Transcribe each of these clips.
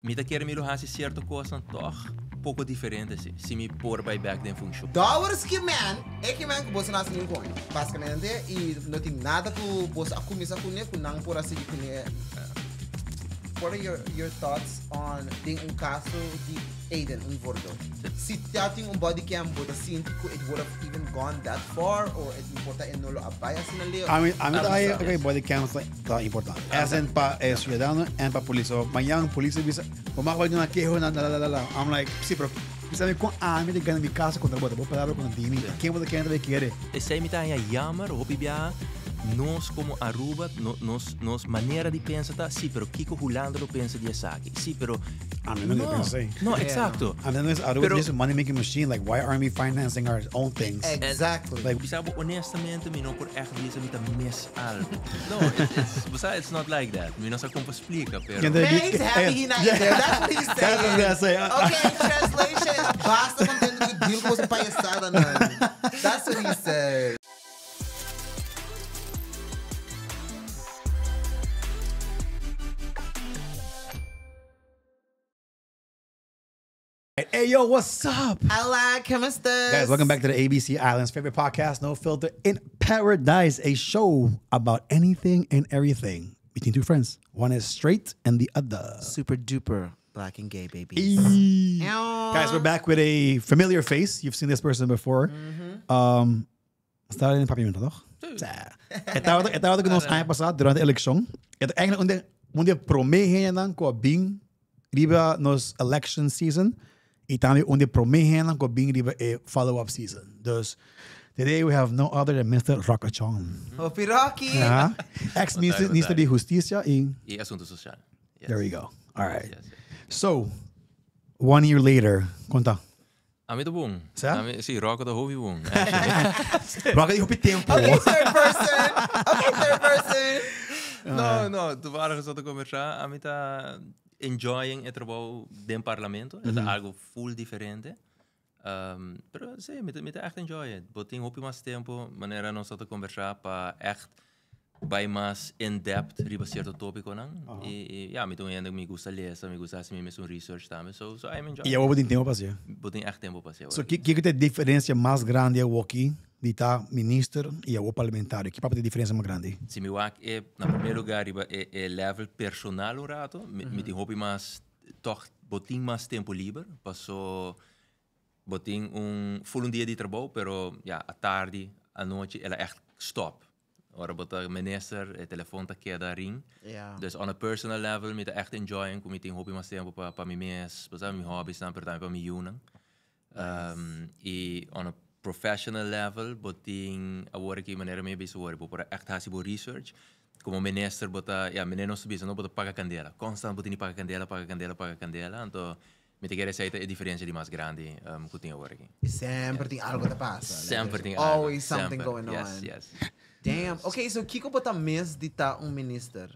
Mita quer me luhar certo coisa toch pouco diferente assim. Se me pôr by back den função. Dawers que man, é que man que você nasce nem com. Basicamente, e não tem nada que você começa com ele, com não por assim com ele. What are your thoughts on tem caso de Aiden vordo? Se tem body cam bota sintico, it would have even gone that far or it importa en nolo abaya sinali. Okay, body cams tá importante. As pa ciudadano and pa poliso. Mayang poliso bisa kumakuha na quejo na la. I'm like, sí, pero sabe com a mim de ganhar minha casa contra bota, vou parar com a Dimi. Quem você quer querer? Esse aí me tá jammer, hopi bia. Nós como Aruba, nos maneira de pensar tá, sim, pero Kiko Hulando pensa de aqui. Sim, pero a mim não pensei. No, exacto. I mean, Aruba is just a money making machine. Like, why aren't we financing our own things? Exactly. Like, bisabo honestamente, me não por echt bisa me tá miss algo. No, it's not like that. Me não sa como explica, pero. He's happy he's not there. That's what he's saying. That's what I'm gonna say. Okay, translation. Basta contendo que deal com essa palhaçada, não. That's what he said. Hey, yo, what's up? Hello, ¿cómo estás? Guys, welcome back to the ABC Island's favorite podcast, No Filter in Paradise, a show about anything and everything between two friends. One is straight and the other. Super duper black and gay babies. Guys, we're back with a familiar face. You've seen this person before. Está in Papiamento, toch? Ito que nos ano passado, durante a eleição. Ito eigenlijk onde promehen dan ko bing riba nos election season. E também onde promehen ko bing riba a follow-up season. Dus today we have no other than Mr. Rockachon. Hopi Rocky. Yeah. Ex-minister de Justicia e Assunto Social. Yes. There we go. All right. Yes. So, 1 year later, conta. Ami to bom. Sa? Si Rocco to hobi bom. Rock die op je tempo. Okay, third person. No, toevallig zat ik conversar. Ami ta enjoying het trabalho den parlamento. Het is algo full diferente. Pero sí, me ta echt enjoy it. Boting hopi mas tempo, manera nos zat conversar pa echt bij mas in-depth riba cierto tópico nang. Y ja, me toen ainda me gusta lezen, me gusta hacer mesmo research também. So I'm enjoying. E eu vou ter tempo para ser. Boting echt tempo pa So, que é a diferença mais grande aqui de estar ministro e o parlamentário? Que papo de diferença mais grande? Se me wak na primeiro lugar riba level personal o rato, me tem hopi mas toch boting mas tempo livre, passo boting full dia de trabalho, pero ja, a tarde, a noite, ela echt stop. Ora bota minister, het telefoon ta queda ring. Yeah. Dus on a personal level, me ta echt enjoying, como tem hobby mas tempo pa mi mes, pa mi hobbies tam per time pa mi yunang. E on a professional level, boting a work ki manera me bis work, por echt hasibo research. Como minister bota, ja, meneno subisa no bota paga candela. Constant boting paga candela, então me te quer sair a diferença de mais grande que tem work. Sempre tem algo que passa. Sempre tem always algo. something going on. Yes. Damn. Okay, so Kiko bota mes de ta minister.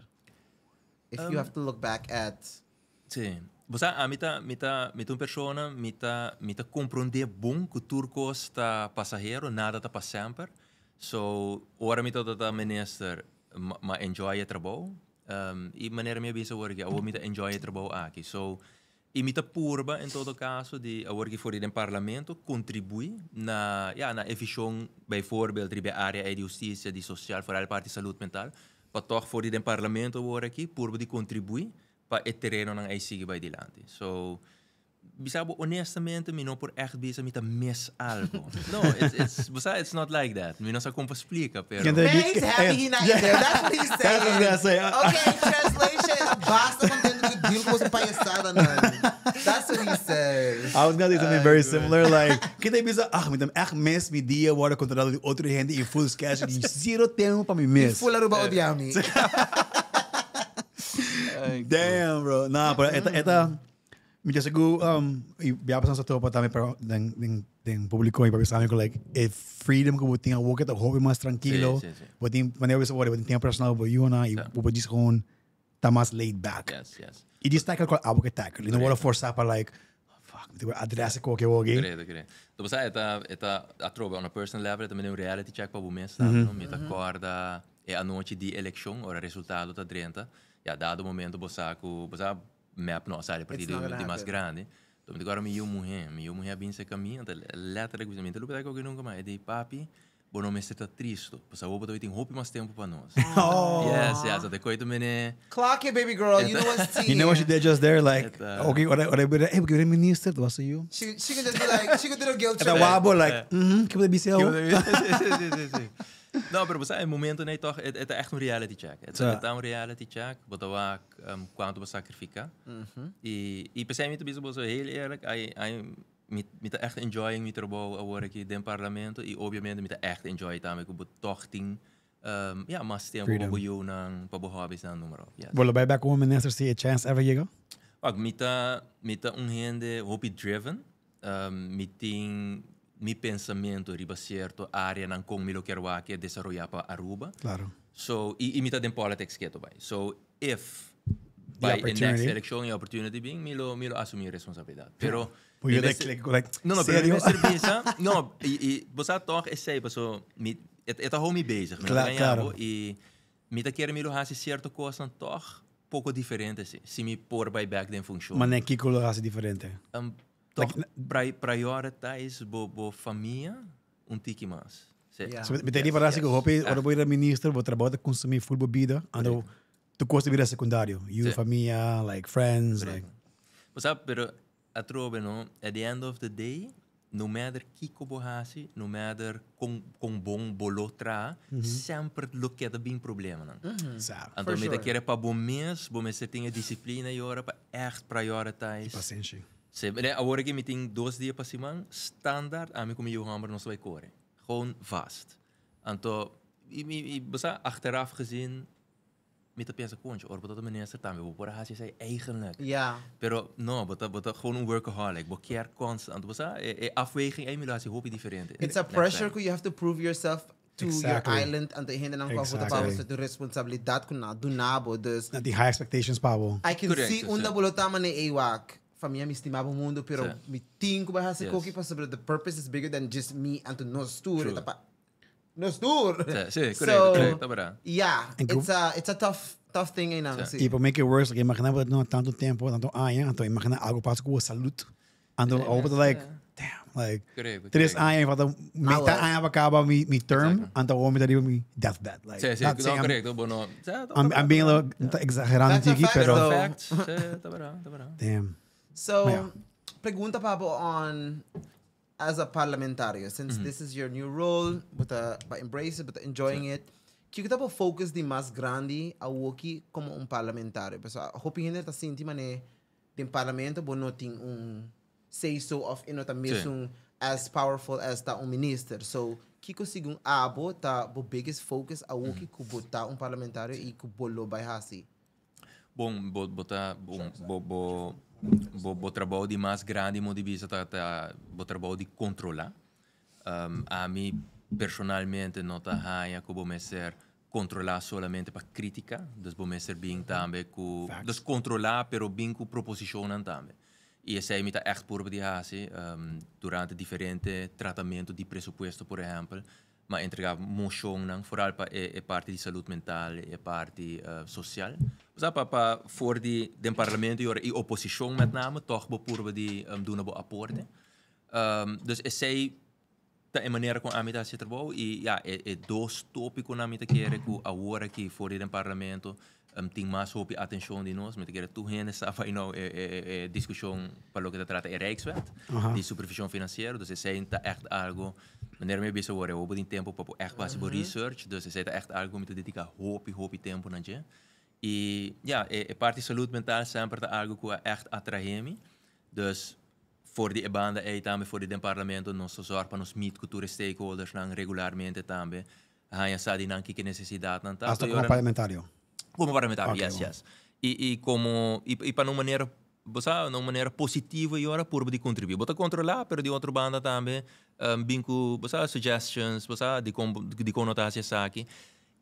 If you have to look back at. Sim. Você mita persona mita compreender bom que turco está passageiro, nada está para sempre. So, ora mita tá minister, ma enjoy o trabalho. E maneira me bisa work, eu mita enjoy o trabalho aqui. So, e mita purba em todo caso de work voor in parlamento contribui na efficiënt bijvoorbeeld bij área de justiça, de social, vooral parte saúde mental, para toch voor in parlamento work aqui purba de contribui para het terreno ng ICG by dilante. So, bisabo honestamente, me não por echt bisa mita miss algo. No, it's not like that. Me não sa como explica, pero He's happy he's not there. That's what he's saying. That's what I'm gonna say. Okay, translation. Basta contendo que deal com essa palhaçada, não. That's what he says. I was gonna say something very similar, like, kita bisa, met hem echt mis mi dia, worden controlado de outra gente em full schedule, e zero tempo para me miss. Full Aruba odiami. Damn, bro. Nah, pero esta me just go ya pasan sa topa también pero den público y para saber que like freedom que botinha work at hobby mais tranquilo. Sí. Botin maneira você pode botin personal bo yuna e bo dis gewoon tá mais laid back. Yes. E dis tackle ko abo que tackle. You know what forçar para like fuck, me adresse ko que wogi. Credo. Então você eta a trova on a personal level, também um reality check para o mês, no me acorda a noite de eleição, ora resultado tá 30. Ja, dado momento você map no sa partido not gonna di mais happen. grande. Então agora minha mulher bem se caminha, então letteralmente lupa que nunca mais de papi, bono me está triste, pois a opa tem hope mais tempo para nós. Oh. Yes, até coito mene. Clock it, baby girl. You know what's You know what she did just there? Like, Eta- okay, what I hey, porque you're minister, it was you. She could just be like, she could do a guilt At a trip. wabo, like, keep the BCL. Sim. Não, pero você é momento né toch, é echt um reality check. É um reality check, bota lá quanto você sacrificar. E pensei muito bem sobre heel eerlijk, me tá echt enjoying me trabalho agora aqui dentro do parlamento e obviamente me tá echt enjoy também com toch ting ja, mas tempo Freedom. para eu não para hobbies não número. Yes. Will the buyback woman minister see a chance ever you go? Ook me tá gente hobby driven, me tem mi pensamento riba certo área nan kung milo kerwa que desarrollar para Aruba. Claro. So imita den politics que to by. So if The by the next opportunity. election the opportunity being milo assumir responsabilidade. Pero Will you nesse- like, no, pero serio? me cerveza, no, você toch é sei, so me eta home bezig, me Claro, claro. e me tá querer milo hasi certo coisa toch pouco diferente se me por by back den funciona. Mas nem Kiko lo hace diferente. Toch prioritize bo família tiki mais. Yeah. So, met die verrassing, ik hoop je, dat je minister, wat trabalho consumir full bebida, en tu kost weer secundario. You, Sí. familia, like friends, Correct. like. Mas pero atrobe no, at the end of the day, no matter kiko bohasi, no matter kung bom bolotra, sempre lo que é bem problema não. Sabe. Então me sure. tá querer para bom você tem a disciplina e hora para echt prioritize. Paciência. Se agora que me tem 2 dias para semana, standaard, a mim como eu hammer não vai correr. Gewoon vast. Então, você achteraf gezien, me tá pensa concha, or dat minister também, vou por haast zei eigenlijk. Yeah. Pero no, but gewoon een workaholic, bo keer constant. Was afweging, emulatie, hoop je different. It's a pressure que you have to prove yourself to Exactly. your island and the hindi ng Exactly. pagkakapos sa responsabilidad ko na dunabo. Dus, Dat die high expectations, Pablo. I can Correct, see sim. unda bolotama ni AWAC. Família me estimava o mundo, pero Sim. me tinha que baixar Yes. cookie para saber the purpose is bigger than just me and to nos tour. True. Nos tour. Sim, So, correct, tá bra. yeah, En it's a tough thing aí não. Sim. Y para make it worse, like, imagina que no tanto tiempo, tanto años, entonces imagina algo pasa con salud. Ando, like, damn, like, Correct. 3 años, wat metade well. años acaba mi term, Exactly. ando hoor me dat mi deathbed. Like, Sim, not saying no, correct, bono. I'm being a little exagerando That's a aqui, fact, pero though. Facts, tá bra. damn. So, Yeah. pregunta Pablo on as a parlamentario, since this is your new role, but embrace it, but enjoying it. Kiko tapo focus di mas grande a woki como parlamentario. Pero hoping hindi ta sinti mane din parlamento bono ting say so of ino ta misung as powerful as ta minister. So Kiko sigung abo ta bo biggest focus a woki kubo ta parlamentario e kubolo by hasi. Bom, bo trabalho de mais grande mo divisa bo trabalho de controlar. A mim personalmente não tá raia como me ser controlar solamente para crítica, dus bom me ser bem também com dus controlar pero bem com proposição também. E esse aí me tá echt por de hasi durante diferente tratamento de presupuesto, por exemplo, mas entregar moção não, vooral para a parte de saúde mental e a parte social. Mas para voor die den parlamento e oposição met name toch por de doen een aporte. Dus esse aí a maneira como a mim está se trabalhando e ja, dois tópicos na minha querer que agora que for do parlamento tem mais hope atenção de nós, mas querer tu gente sabe não discussão para o que trata é Rijkswet, de supervisão financeira, dus esse é echt algo wanneer me bezig worden, we hebben tempo para echt fazer research, dus esse é echt algo me dedicar hope tempo na je. E ja, a parte de saúde mental sempre é algo que echt atrai-me, dus voor die banda e também voor die parlamento nós zorg para nos meet cultura stakeholders nang regularmente também hanya sa din ang necessidade nan ta Hasta como parlamentario. como parlamentar Okay, yes well. yes e como e para uma maneira positiva e ora por de contribuir bota controlar pero de outra banda também binco suggestions de conotação aqui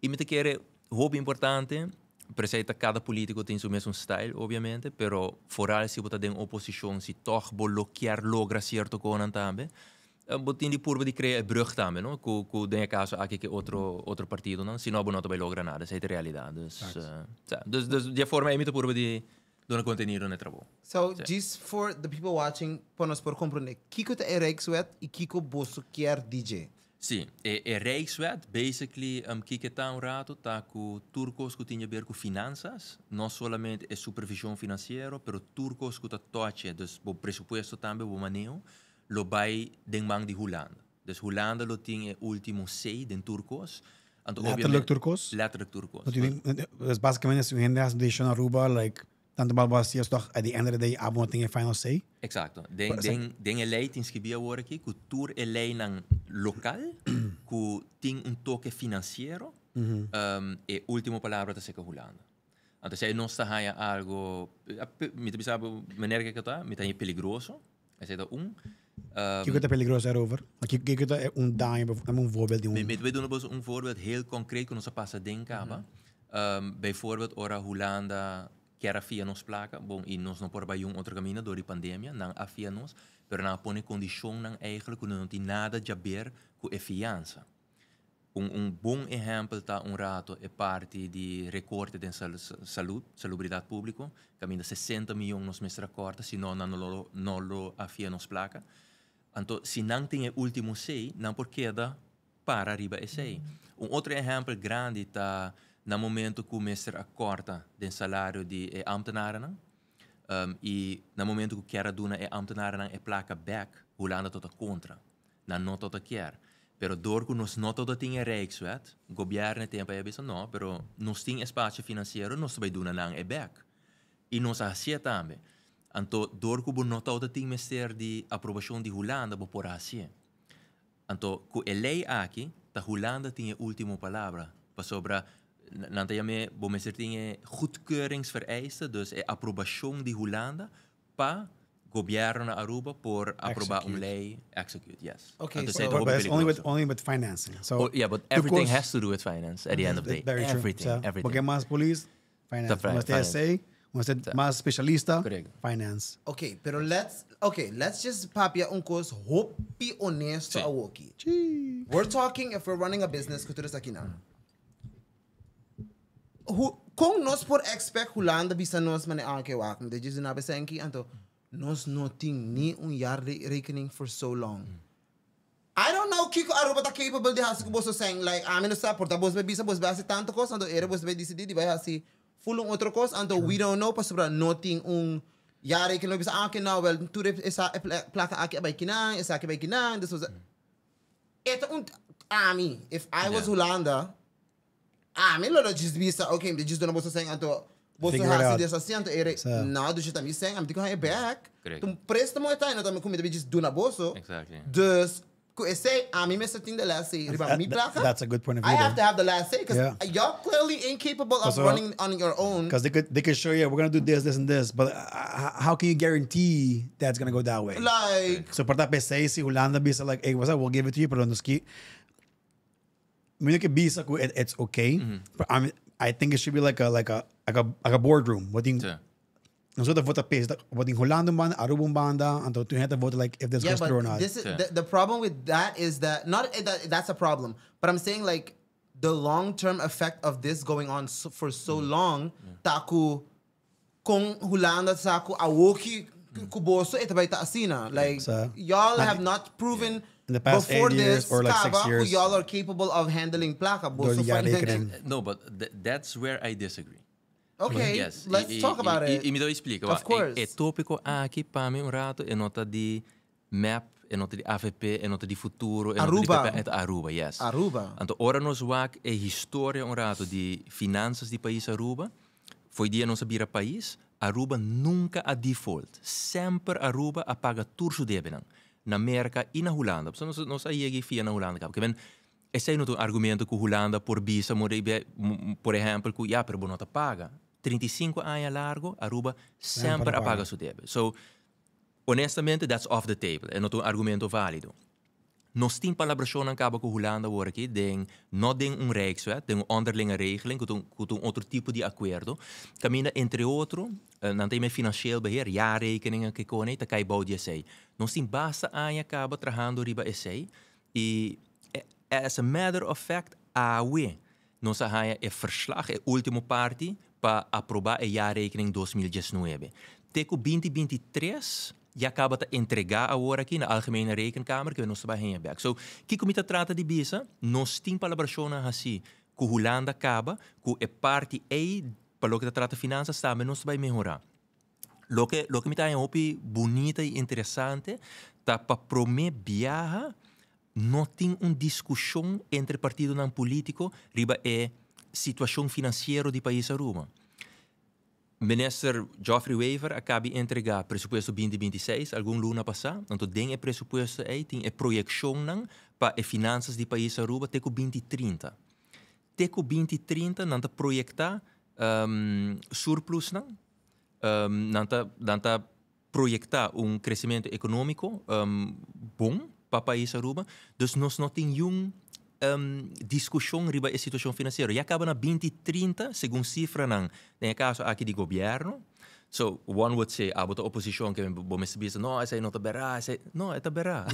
e me te quer hobby importante. Preceita cada político tem seu mesmo style, obviamente, pero vooral se você tem oposição, se toch bloquear logra certo coisa também, você tem de purba de criar brug também, não? Com den caso aqui que outro partido, não? Se não, você não vai lograr nada, essa é a realidade. Dus de forma é muito purba de Dono contenido no trabalho. So, just for the people watching, para por compreender, Kiko te Rijkswet e Kiko Bosso quer DJ. Sim, é Rijkswet, basically, que está rato, tá com turcos que tinha a ver com finanças, não somente é supervisão financeira, pero turcos que tá toche, dus o presupuesto também, o manejo, lo vai den mang de Holanda. Dus Holanda lo tinha último 6 den turcos. Letterlijk turcos? Letterlijk turcos. Dus basicamente, se o gente has deixado na Aruba, like, tanto balbas is toch, at the end of the day, abo tem final say? Exacto. Den elei tins que via agora aqui, que tour elei nang local, que tem toque financeiro, e última palavra tá seca Holanda. Então, se não está aí algo, me te sabe, maneira que está, me tá peligroso, esse é que é peligroso erover? Que é dame, voorbeeld die we doen een voorbeeld heel concreet, que nós passa denken, bijvoorbeeld, ora Holanda que era via nos placa, bom, e nós não por aí outro caminho door die pandemia, não afia nos, pero não põe condição não eigenlijk, que não tem nada de ver com a fiança. Bom exemplo tá rato é parte de recorte de salubridade pública, caminho 60 milhões nos mestra corta, se não lo afia nos placa. Então, se não tem o último sei, não por queda para arriba e sei. Outro exemplo grande tá no momento que o mestre acorda do salário de ambtenaren, e no momento que quer duna ambtenaren é placa back, Holanda tot contra, não tot quer. Pero door que nós não todo tinha Rijkswet, o governo tem para isso não, pero nós tem espaço financeiro, nós vai duna não é back. E nós assim também. Então, door que não todo tem mestre de aprovação de Holanda, vou por assim. Então, que a lei aqui, da Holanda tem a última palavra, para sobre dan heb je bijvoorbeeld goedkeuringsvereisten, dus approbatie de Holanda, pa governo na Aruba por aprobar lei, execute, yes. Okay, so, but it's only with financing. So, yeah, but everything has to do with finance at the end of the day. Everything. Porque mais police, finance. Mas TSA, mas mais specialista, finance. Okay, pero let's just papia course hopi honesto awoki. We're talking if we're running a business, kuturis aqui na. Kung nos por expect Holanda bisa nos mane aanke waken. Dat je na besenki anto nos noting ni jaar rekening for so long. I don't know Kiko Aruba ta capable de hasi boso saying like amin sa porta bos be bisa bos be hasi tanto kos anto era bos be decidi di ba hasi fulong otro kos anto we don't know pa sobra noting jaar rekening bisa aanke now well tu esa plaka ake by kinang esa ake by kinang this was it ami if I was Holanda me lo just bisa okay, they just don't know what to say anto boso hasi dessa asiento ere now do you tell me saying I'm taking back tu presta mo eta no também comida just do na boso exactly dus ku say me messa thing the last say riba mi plaka that's a good point of view. I have to have the last say because y'all clearly incapable of running on your own because they could show you we're going to do this and this but how can you guarantee that's going to go that way like so por that say si Holanda bisa like hey what's up we'll give it to you pero no ski it's okay. But I think it should be like a boardroom. Wat ding. Een soort van pace. Wat ding Holland band, Aruba banda, en toen het vote like if this goes through or not. This is the problem with that is that not that's a problem, but I'm saying like the long-term effect of this going on for so long. Taku kung Holanda saku awoki kuboso ito ta asina like y'all have not proven. In the past before 8 years or like 6 years, y'all are capable of handling plaka. No, but that's where I disagree. Okay, yes. Let's talk about it. Me explico. Of course. É tópico aqui para mim rato é nota de map, é nota de AVP, é nota de futuro, é Aruba. Nota de Aruba, yes. Aruba. Então, ora nos wak é história rato de finanças de país Aruba. Foi dia nossa bira país. Aruba nunca a default. Sempre Aruba apaga tudo o débito. Na América e na Holanda. Porque nós aí via na Holanda. Porque esse é um argumento que a Holanda por visa, por exemplo, que já, pero não te paga. 35 anos largo, Aruba sempre apaga seu débito. So, honestamente, that's off the table. É um argumento válido. Nós temos palabração na cabo com a Holanda aqui, não tem Rijkswet, tem onderlinge regeling, com outro tipo de acordo. Camina, entre outros, não tem financieel beheer, jaarrekeningen que konen, dat kan je bouwen die Nós temos basta aan je cabo trabajando riba esse. E, as a matter of fact, nós hebben een verslag, een ultimo party, para aprovar a jaarrekening 2019. Teco 2023 já acaba de entregar agora aqui na Algemene Rekenkamer, que nós estamos heen. So, que comita trata de bisa, nós temos palabrações assim, que Holanda acaba, que é parte aí, para o que trata de finanças, também nós vai melhorar. Lo que me está em bonita e interessante, tá para prometer viajar, não tem uma discussão entre partido e político, riba é situação financeira do país Aruba. Minister Geoffrey Wever acaba de entregar presupuesto 2026, algum luna passado. Então, tem presupuesto aí, tem a projeção para as finanças do país Aruba até 2030. Até 2030, não está projetar surplus, não está projetar crescimento econômico bom para o país Aruba. Então, nós não temos discussão sobre a situação financeira. E acaba na 2030, segundo cifra, no caso aqui do governo. So, one would say, a oposição que vamos saber, não, essa não está berá, não, está berá.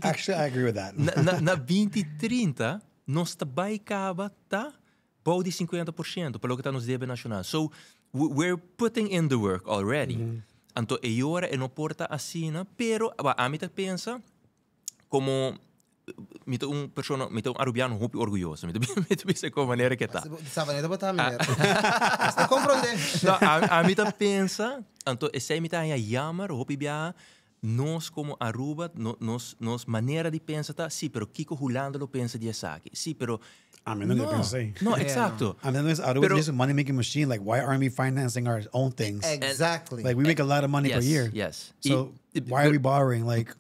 Actually, I agree with that. na 2030, nós também acaba, tá? Bom de 50%, pelo que está nos débito nacional. So, we're putting in the work already. Então, e agora não porta assim, pero a mim pensa como me arubiano muito orgulhoso. Me pensa como maneira que está. Sabaneta botar a maneira. Está compreendendo. A mim pensa, então esse me está a chamar, nós como Aruba, nós maneira de pensar tá, sim, pero Kiko Holanda lo pensa de essa aqui. Sim, pero I mean, no, pensei. No, exacto. I mean, Aruba is a money-making machine. Like, why aren't we financing our own things? Exactly. Like, we make a lot of money per year. Yes. So, why are we borrowing? Like,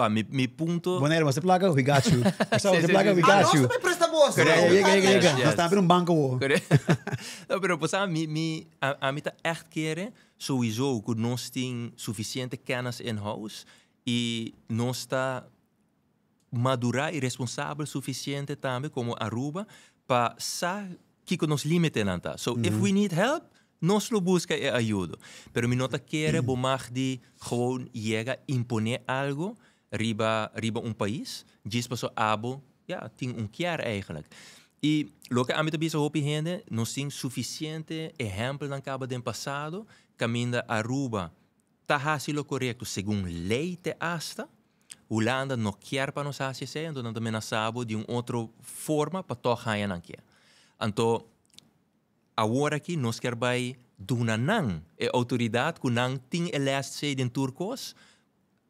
mi punto... Bonero, você plaga? We got you. Você plaga? We got you. Nossa, me presta bolsa. Nós estamos em banco. Não, pero pues, a mim tá echt querer sowieso que nós temos suficiente kennis in-house e nós está madurar e responsável suficiente também como Aruba para saber que nos limites não tá. So, if we need help, nós lo busca e ajuda. Pero mi nota querer bomar de gewoon llegar imponer algo riba país, diz para so abo, ja, tem keer eigenlijk. E lo que a mim também se hopi gente, nós temos suficiente exemplo na cabo do passado, caminho Aruba, tá fazendo correto segundo lei te hasta, Holanda não quer para nós fazer isso, então também nós sabemos de uma outra forma para tocar aí aqui. Então, agora aqui nós queremos donar a autoridade que não tem eleste de turcos,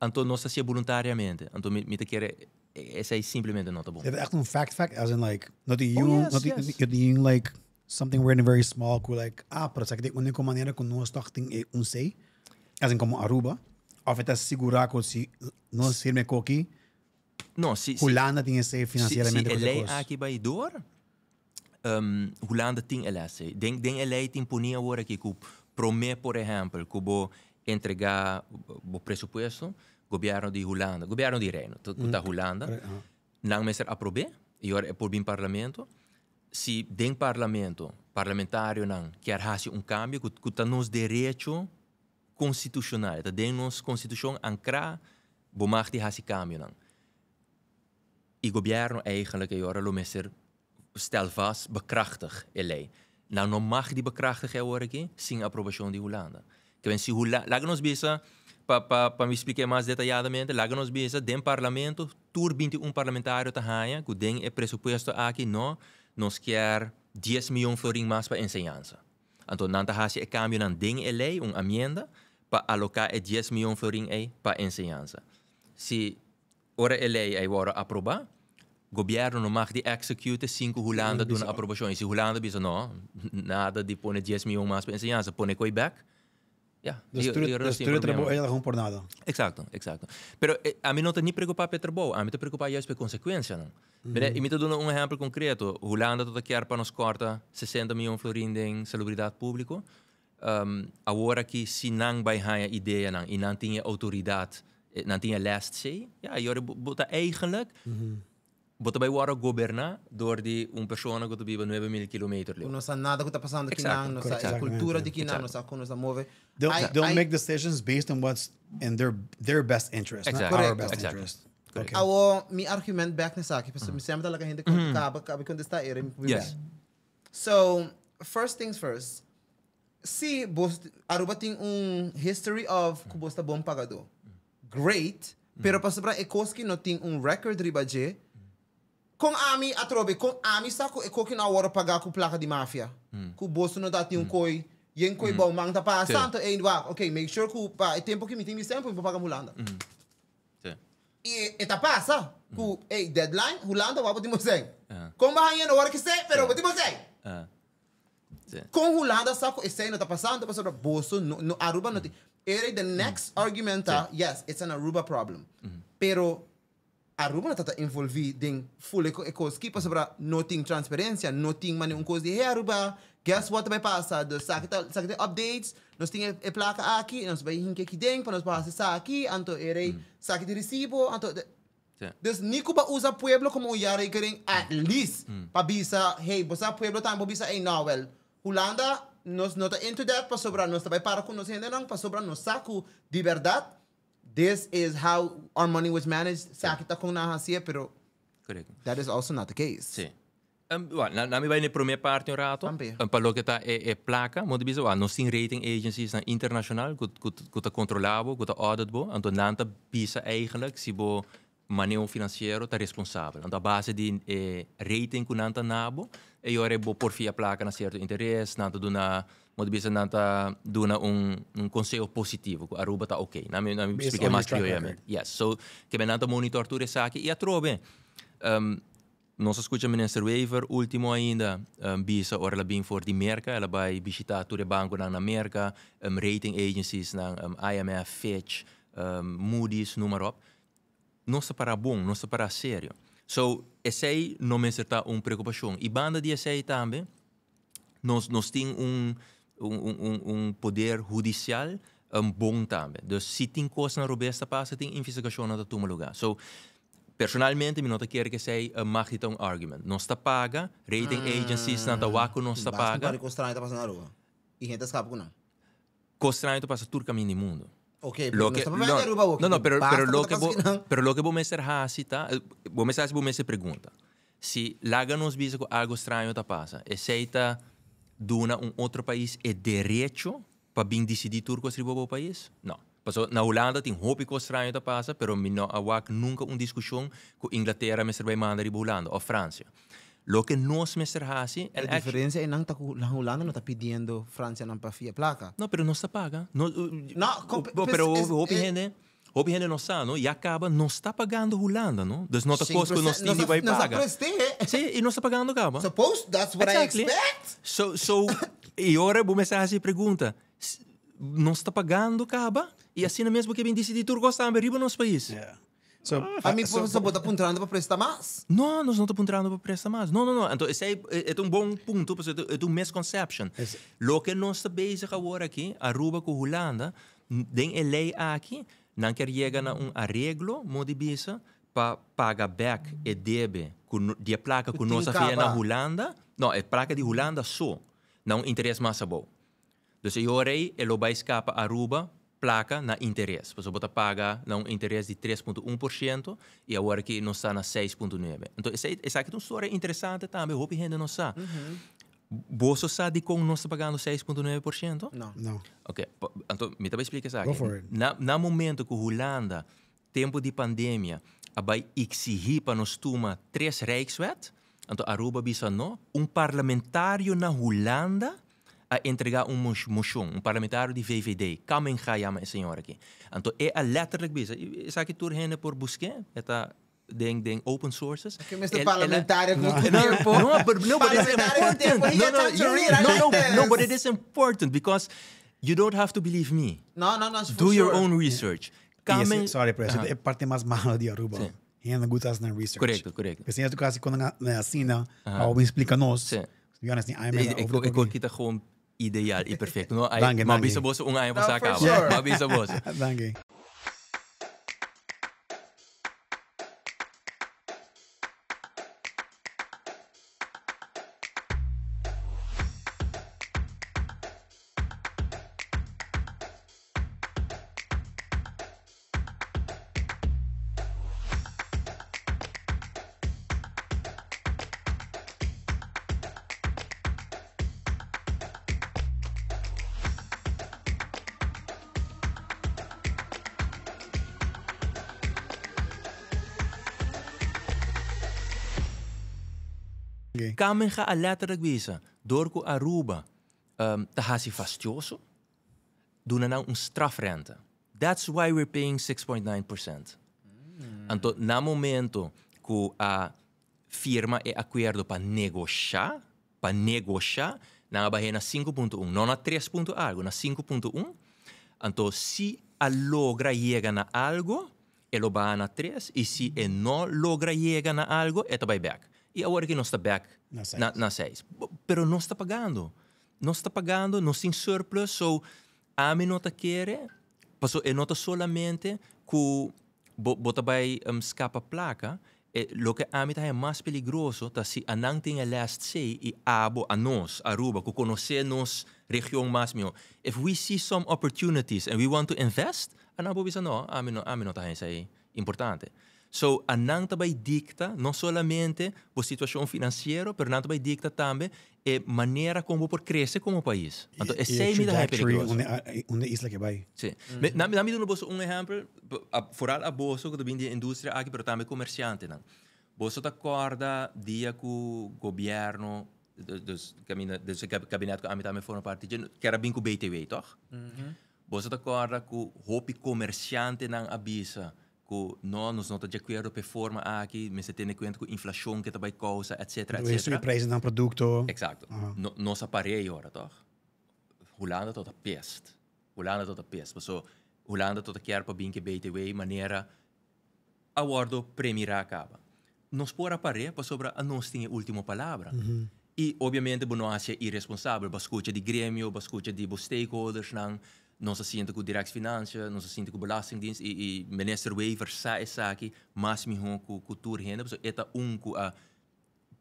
então nós fazemos voluntariamente. Então, me quer essa é simplesmente não tá bom. É echt um fact, as in like, not the like something we're in very small, like, pero sa que a única maneira que nós toch tem sei, as in como Aruba, of até segurar que se nós firme aqui, não, se Holanda tem esse financeiramente. Se lei aqui vai dor, Holanda tem eleste. Den lei tem punir agora aqui que promete, por exemplo, que vou entregar o pressuposto governo de Holanda, governo de Reino, da Holanda, não me ser aprove, e agora é por bem parlamento. Se den parlamentário não quer fazer cambio, que está nos direito constitucional, está den nos constituição ancra, bo mag die fazer cambio não. E governo eigenlijk agora lo me ser stel vast bekrachtig a lei. Nou, não mag die bekrachtigen agora aqui sem aprovação de Holanda. Que vem se Holanda, laga nos bisa para me explicar mais detalhadamente, laga nos bisa den parlamento, tur 21 parlamentário ta haia, que den é pressuposto aqui não, nos quer 10 milhões florin mais para ensinança. Então, não está fazendo cambio na den lei, uma amenda para alocar 10 milhões florin para ensinança. Se ora a lei é agora aprovar, governo não mag die execute 5 Holanda doen aprovação. E se Holanda bisa não, nada de pôr 10 milhões mais para ensinança, põe coi back. Ja, estudo trabalho é não por nada. Exacto. Pero a mim não está nem preocupado pelo trabalho, a mim está preocupado juist pela consequência, não. E me está dando exemplo concreto. Holanda toda quer para nos corta 60 milhões florin em salubridade pública. Agora que se não vai ter ideia não, e não tem autoridade, não tem last say, ja, agora bota eigenlijk bota bij worden governar door die persoon que vive 9.000 kilometer. Não sabe nada que está passando aqui, não sabe a cultura de aqui, não sabe como nos move. They'll make decisions based on what's in their best interest, not our best interest. Okay. Awo, mi argument back nessa aqui, porque me sempre talaga gente que acaba quando está era. Yes. So, first things first. Se Aruba tem history of que bosta bom pagador. Great. Pero para sobrar ekoski não tem record ribaje. Com ami atrobe, com ami saco ekoki na hora pagar com placa de máfia. Que bosto não dá tem coi. Yen coi bom mang tapa santo e ok, make sure que pa tempo que me tem tempo para pagar Holanda. E eta passa. Que deadline Holanda vai botar você. Com bahia na hora que sei, pero botar você. Com Holanda saco esse não tá passando, para sobrar bosto no Aruba não tem. The next argument, yes, it's an Aruba problem. Pero Aruba não está envolvido em full ecoski para sobre não tem transparência, não tem coisa de hey Aruba, guess what vai passar? Sabe updates, nós temos a placa aqui, nós vai hinque aqui dentro, para nós passar aqui, então sabe de recibo, então dus nico ba usa pueblo como o yari querem at least para bisa, hey, você pueblo tá para bisa, hey, no, well, Holanda nós não está into that para sobrar, nós também para com nós ainda não para sobrar nós saco de verdade. This is how our money was managed. Saco está com na racia, pero that is also not the case. Sim. Na mi vai na primeira parte um rato. Para lo que está é placa, mas diz nós tem rating agencies na internacional que tá controlável, que tá auditable, então não tá bisa eigenlijk se bo manejo financeiro tá responsável. Então a base de rating que não tá nabo, e ora bo por via placa na certo interesse, não tá dona mas bisa nanta duna conselho positivo, que Aruba tá ok. Na me expliquei mais que eu ia. Yes, so que ben nanta monitor tudo isso aqui e a trobe. Nós escuta minister Wever último ainda bisa ora la bem for di merca, ela vai visitar tudo banco na América, rating agencies na IMF, Fitch, Moody's, número op. Nossa para bom, nossa para sério. So essa aí não me certa preocupação. E banda de essa aí também nós tem poder judicial bom também. Dus se tem coisa na Robesta passa, tem investigação na toma lugar. So, personalmente, eu não quero que seja mag dit een argument. Nós está paga, rating agencies na Tawaco nós está paga. Mas constranho está passando na rua. E gente escapa com não. Constranho passa todo caminho do mundo. Ok, pero lo que vou me ser hasita, vou me ser pergunta. Se laga nos visa que algo estranho está passa, aceita duna outro país é direito para bem decidir tudo que o país? Não. Porque na Holanda tem roupa que estranho está passa, pero não há nunca discussão com Inglaterra mas vai mandar para Holanda ou França. Lo que nós me ser hasi, a diferença é não tá na Holanda não está pedindo França não para fia placa. Não, pero não está paga. Não, pero roupa gente não sabe, não? E acaba não está pagando Holanda, não? Dus não tá coisa que nós temos vai pagar. Sim, e não está pagando acaba. Suppose that's what I expect. So e ora vou me fazer pergunta, não está pagando acaba? E assim mesmo que bem decidir tudo gosta de riba nos país. Yeah. So, você pode apontar para prestar mais? Não, nós não estamos apontando para prestar mais. Não. Então, esse é bom ponto, porque é misconception. Lo que nós estamos bezig agora aqui, Aruba com Holanda, tem a lei aqui, não quer chegar a arreglo, modibisa, para pagar back e debe de placa que nós fazemos na Holanda. Não, é placa de Holanda só. Não interessa mais a bom. Então, eu orei, ele vai escapar a Aruba, placa na interesse. Você pode pagar um interesse de 3,1% e agora que não está na 6,9%. Então, essa aqui é uma história interessante também. Hope gente não sabe. Você sabe como não está pagando 6,9%? Não. Ok. Então, me também explica isso aqui. Go for it. Na momento que a Holanda, tempo de pandemia, vai exigir para nós tomar 3 Rijkswet, então Aruba bisa não, parlamentário na Holanda a entregar moção, parlamentário de VVD. Kamen Gayama é senhor aqui. Então, é letterlijk bisa. Isso aqui tudo gente por buscar, é den open sources. Okay, Mr. Parlamentário, but it is important because you don't have to believe me. No, do your own research. Sorry, president. É parte mais mala de Aruba. Ainda gostas na research. Correto. Porque se tu caso quando na assina, alguém explica nós. To be honest, ik kita gewoon ideaal e perfeito. No, maar bisa boss ayaw pa sa acaba. Maar bisa boss. Danke. Okay. Kamen ga a letterlijk wezen. Door ku Aruba te hasi fastioso. Doen we nou een strafrente. That's why we're paying 6.9%. Anto, na momento que a firma é acordo para negociar, na barra na 5.1, não na 3 ponto algo, na 5.1. Então, se a logra chega na algo, ele vai na 3, e se não logra chega na algo, ele vai back. E agora que não está back na 6. Pero não está pagando. Não está pagando, não tem surplus, so a mim não está querendo, passou e nota solamente que bota vai escapa placa, lo que a mim é mais perigoso, tá se a não tem a last say e abo a nós, Aruba, que conhecer nos região mais meu. If we see some opportunities and we want to invest, a não bisa no, a mim não tá aí importante. So, a não também dicta, não solamente a situação financeira, mas não também dicta também a maneira como por crescer como país. Então, é sempre perigoso. Onde isla que vai. Sim. Na me dou um exemplo, vooral a bolsa que também de indústria aqui, mas também comerciante. Bolsa da corda, dia que o governo, dus gabinete que a mim também forma parte, que era bem com o BTW, toch? Bolsa da corda que o hopi comerciante não avisa. Que nós não estamos de acordo com a forma aqui, mas você tem em conta com a inflação que também causa, etc. O preço do produto. Exato. Nós aparelhos agora, toch? Holanda tot a peste. Holanda tot a peste. So, Holanda tot a quer para bem que BTW maneira a wardo premira acaba. Nós por aparelho para sobre a nós tem a última palavra. E obviamente nós é irresponsável, bascucha de grêmio, bascucha de stakeholders, não se sente com o Direct Financiën, não se sente com o Belastingdienst e minister Wever sai aqui, mas mesmo com cultura renda, so eta que a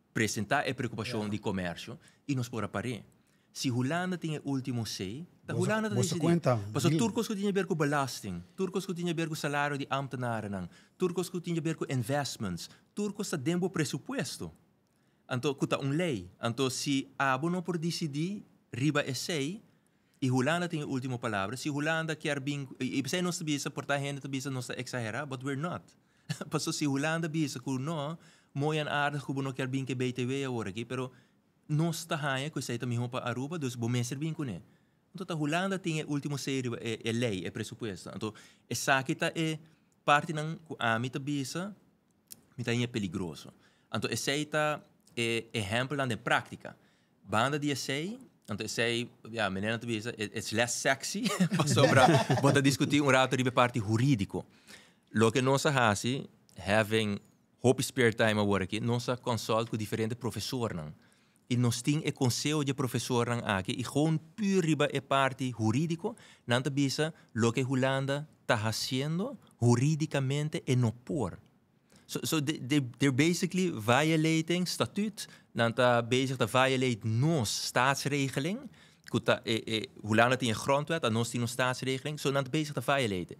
apresentar a preocupação de comércio e nós por aparelho. Se Holanda tem o último sei, da Holanda tem decidir. Mas os turcos que tinham a ver com belasting, turcos que tinham a ver com salário de ambtenaren, turcos que tinham a ver com investments, turcos que têm presupuesto. Então, que lei. Então, se a não por decidir, riba é sei, e Holanda tem a última palavra. Se Holanda quer bem, e você não se bisa, por gente te bisa não se exagera, but we're not. Passo se Holanda bisa que não, moian aardig que não quer bem que BTW agora aqui, pero não está aí que você também para Aruba, dus bom mestre bem com ele. Então a Holanda tem a última série é lei, é pressuposto. Então essa aqui tá é parte não a mim te bisa, me tá é perigoso. Então essa tá é exemplo na prática. Banda de sei. Então, sei, menina te bisa, it's less sexy, para discutir rato de parte jurídico. Lo que nós fazemos, having hope spare time agora aqui, nós consult com diferentes professores. E nós temos o conselho de professores aqui, e gewoon puur riba a parte jurídico, não te bisa, lo que Holanda está fazendo juridicamente e não por. So they're basically violating statute. Dan está bezig te violate nos staatsregeling. Holanda tem a grondwet, nós temos staatsregeling. So dan está bezig te violate.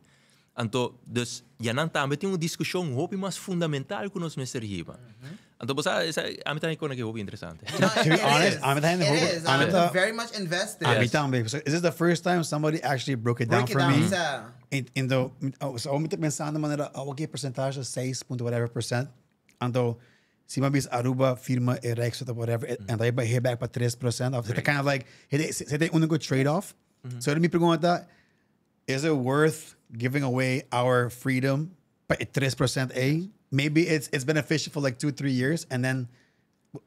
Então, dus, dan também tem uma discussão hoop mais fundamental com nós mestres riba. Então, a mim também é que hoop interessante. To be honest, I'm very much invested. Is this the first time somebody actually broke it down for me? In the, so, me pensando maneira, okay, percentage 6 whatever percent. Então, se uma vez Aruba firma e Rex or whatever, and aí vai back para 3%, of kind of like, você tem um good trade-off. So, ele me pergunta, is it worth giving away our freedom para 3% A? Maybe it's beneficial for like 2-3 years, and then,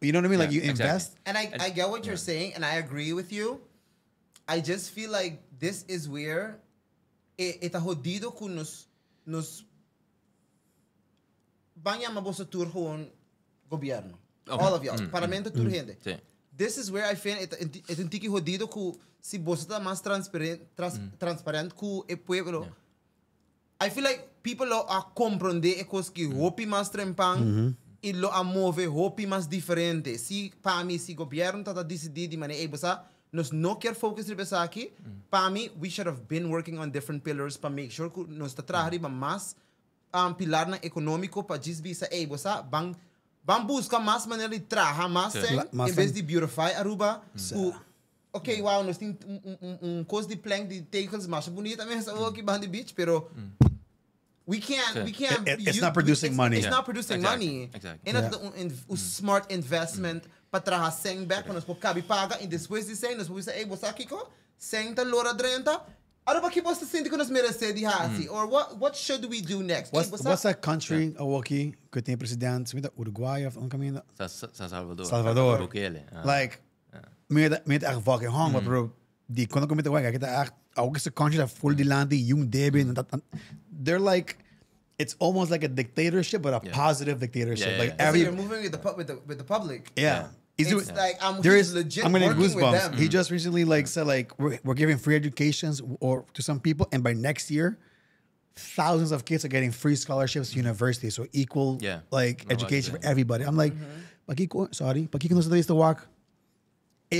you know what I mean? Like you invest. And I get what you're saying, and I agree with you. I just feel like this is where está jodido com nos banha mabosa tour gewoon governo. All of y'all. Parlamento tour gente. This is where I feel it un tiki jodido ku si bosa está mais transparente ku e pueblo. I feel like people lo a comprender cosas que hopi mais trempang e lo a move hopi mais diferente. Si para mim si governo tá decidir de maneira bosa nos não quer focus riba aqui. Para mim we should have been working on different pillars para make sure que nos tá trazer mais pilar na econômico para desvisa bosa vamos buscar mais maneira de trabalhar mais em vez de beautify Aruba. Ok, wow, nós temos coisa de plank de tables mais bonita mesmo aqui behind the beach, pero We can't. It's not producing money. It's not producing Exactly. money. Exactly. En dat een smart investment para ha seng back quando os cabi paga e depois de seng nós vamos ei você aqui co seng ta lora drenta. Ora para que você sente que nós merece de hasi or what should we do next? What's that country aqui que tem presidente? Uruguay of caminho? Salvador. Bukele. Like, met echt fucking hang, bro. Die kon ik met de weg. Ik echt ook is een country dat vol die land die jong deben. They're like, it's almost like a dictatorship, but a positive dictatorship. Yeah, like yeah. every, you're moving with the public. yeah. It's like There he's is, legit I'm getting working with goosebumps. them. He just recently like said like we're giving free educations or to some people, and by next year, thousands of kids are getting free scholarships to university. So equal like education for everybody. I'm like, sorry, pag kiko sa to work,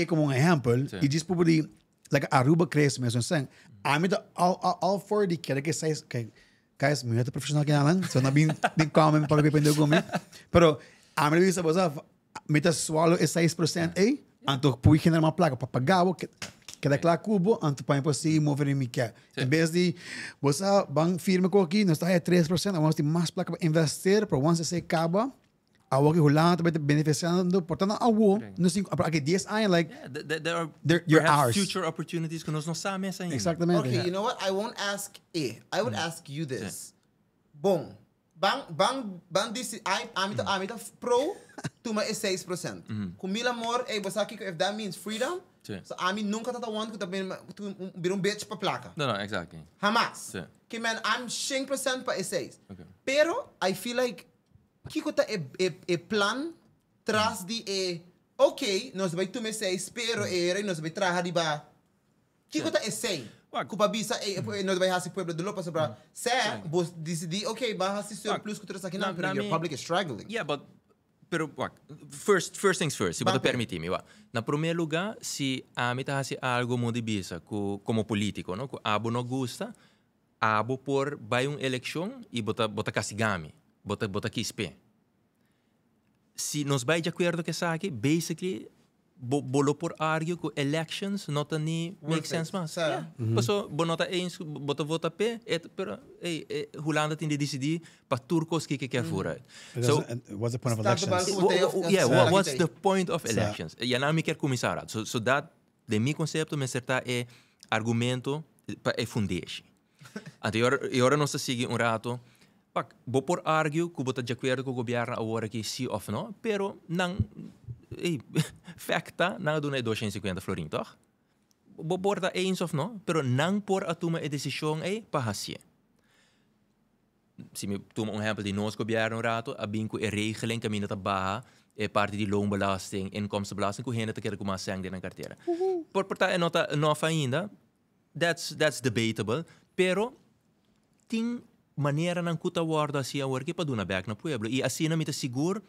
como un ejemplo, y just probably like Aruba crees me so saying, I'm all for the kid que says okay, guys, me het professional kinalan, so na bin comment para pipendo gumi. Pero I'm really supposed to meta swallow is 6% anto pui generar uma placa para pagar que daquela cubo anto para impossível mover em que em vez de você bang firme com aqui nós está é 3% vamos ter mais placa para investir para once se acaba a que rolando também beneficiando portanto a wo nos aqui 10 anos like there are future opportunities que nós não sabemos ainda. Exatamente. Okay, you know what? I won't ask I would ask you this. Bom, bang disse amita pro tuma é 6%. Com mil amor, você aqui if that means freedom, so ami nunca tá want que também vir bitch para placa. No, exactly. Jamás. Que man, I'm 100% para 6. Okay. Pero I feel like kiko ta e plan tras de okay, nós vai tomar 6, pero nós vai trabalhar de ba. Kiko ta e 6. Kupa bisa nós vai hasi pueblo de Lopa para vos decidir okay, ba hasi surplus que tu aqui não, pero your public is struggling. Yeah, but pero first things first, se você permitir me, na primeiro lugar, se a mim tá hasi algo muito bisa como político, não, que abo não gosta, abo por vai eleição e bota castigame, bota quispe. Se nós vai de acordo que essa aqui, basically bolo por argue que elections não tá nem make sense mas. Passo bonota eens bota vota p pero Holanda tem de decidir para turcos que quer fora. So what's the point of elections? What's the point of elections? Ja não me quer começar. So that de mi conceito me certa argumento para fundation. Agora nós seguimos rato. Bo por argue que bota de acordo com o governo agora que sim ou não, pero não facta não doen 250 florin, toch? Bo borda eens of não, pero não por a toma a decisão para fazer. Se me toma exemplo de nosso governo rato, a binco regeling que minha barra parte de loonbelasting, inkomstenbelasting, que gente quer como sangue na carteira. Por portar é nota nova ainda, that's debatable, pero tem maneira não cuta guarda assim a work para dar back na pueblo e assim não me seguro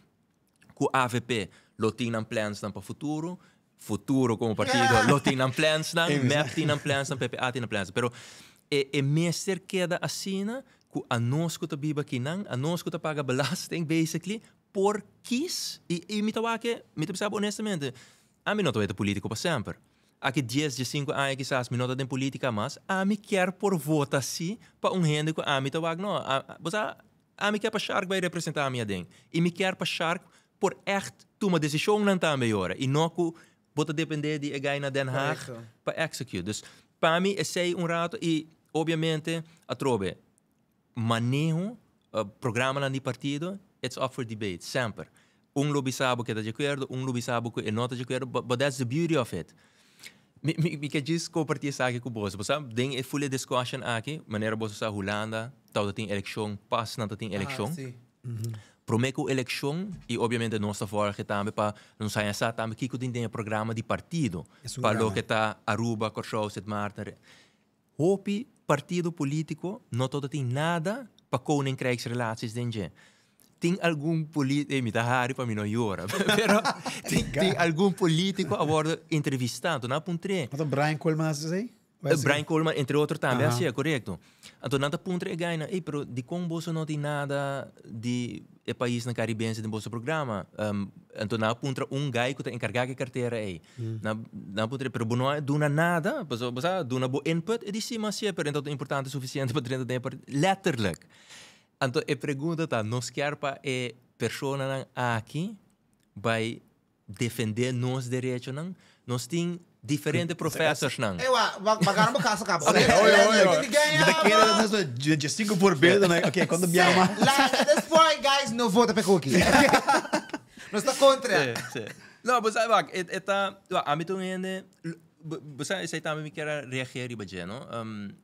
que o AVP lo tem plans para futuro como partido lo tem plans MEP tem plans PPA tem plans pero é mestre queda assim que a nós que tá biba aqui não a nós que tá paga belasting basically por quis e me tá que me tá sabe honestamente a mim não tô político para sempre. Aqui 10, 5 anos quizás, me nota de política, mas a mim quer por votar sim para gente que a mim tá não. A mim quer para charco vai representar a minha ding. E me quer para charco por echt tomar decisão não tá melhor. E não que bota depender de ganhar na Den Haag para execute. Dus para mim é rato e obviamente a trobe manejo programa lá de partido, it's up for debate sempre. Lobby sabe que tá de acordo, lobby sabe que não tá de acordo, but that's the beauty of it. Me quer dizer compartilhar isso aqui com você. Você tem a full discussion aqui, maneira você está Holanda, tal tem eleição, pas não tem eleição. Prometo eleição e obviamente nossa força também para não sair essa também que tem um programa de partido para o que está Aruba, Corchou, Sint Maarten. Hopi partido político não todo tem nada para koninkrijksrelaties dentro. Tem algum político, me dá raro para mim não llora, pero tem algum político a bordo entrevistado, na puntre. Mas o Brian Coleman assim? Brian Coleman, entre outros também, assim é correto. Então, na puntre ganha, pero de como você não tem nada de país na Caribense de bolso programa. Então, na puntre guy que está encarregado de carteira aí. Na puntre, pero não duna nada, você duna bo input, e de cima assim, pero então é importante o suficiente para treinar letterlijk. Então, a pergunta tá, nós quer para a pessoa aqui vai defender nos direitos não? Nós tem diferentes professores não? Bagaram uma casa acabou. Daqui de 5 por vez, né? Ok, quando me ama. At this point, guys, não vota para cookie. Nós está contra. Sim. Não, mas sabe, a mim também você sei também me quer reagir riba je, não?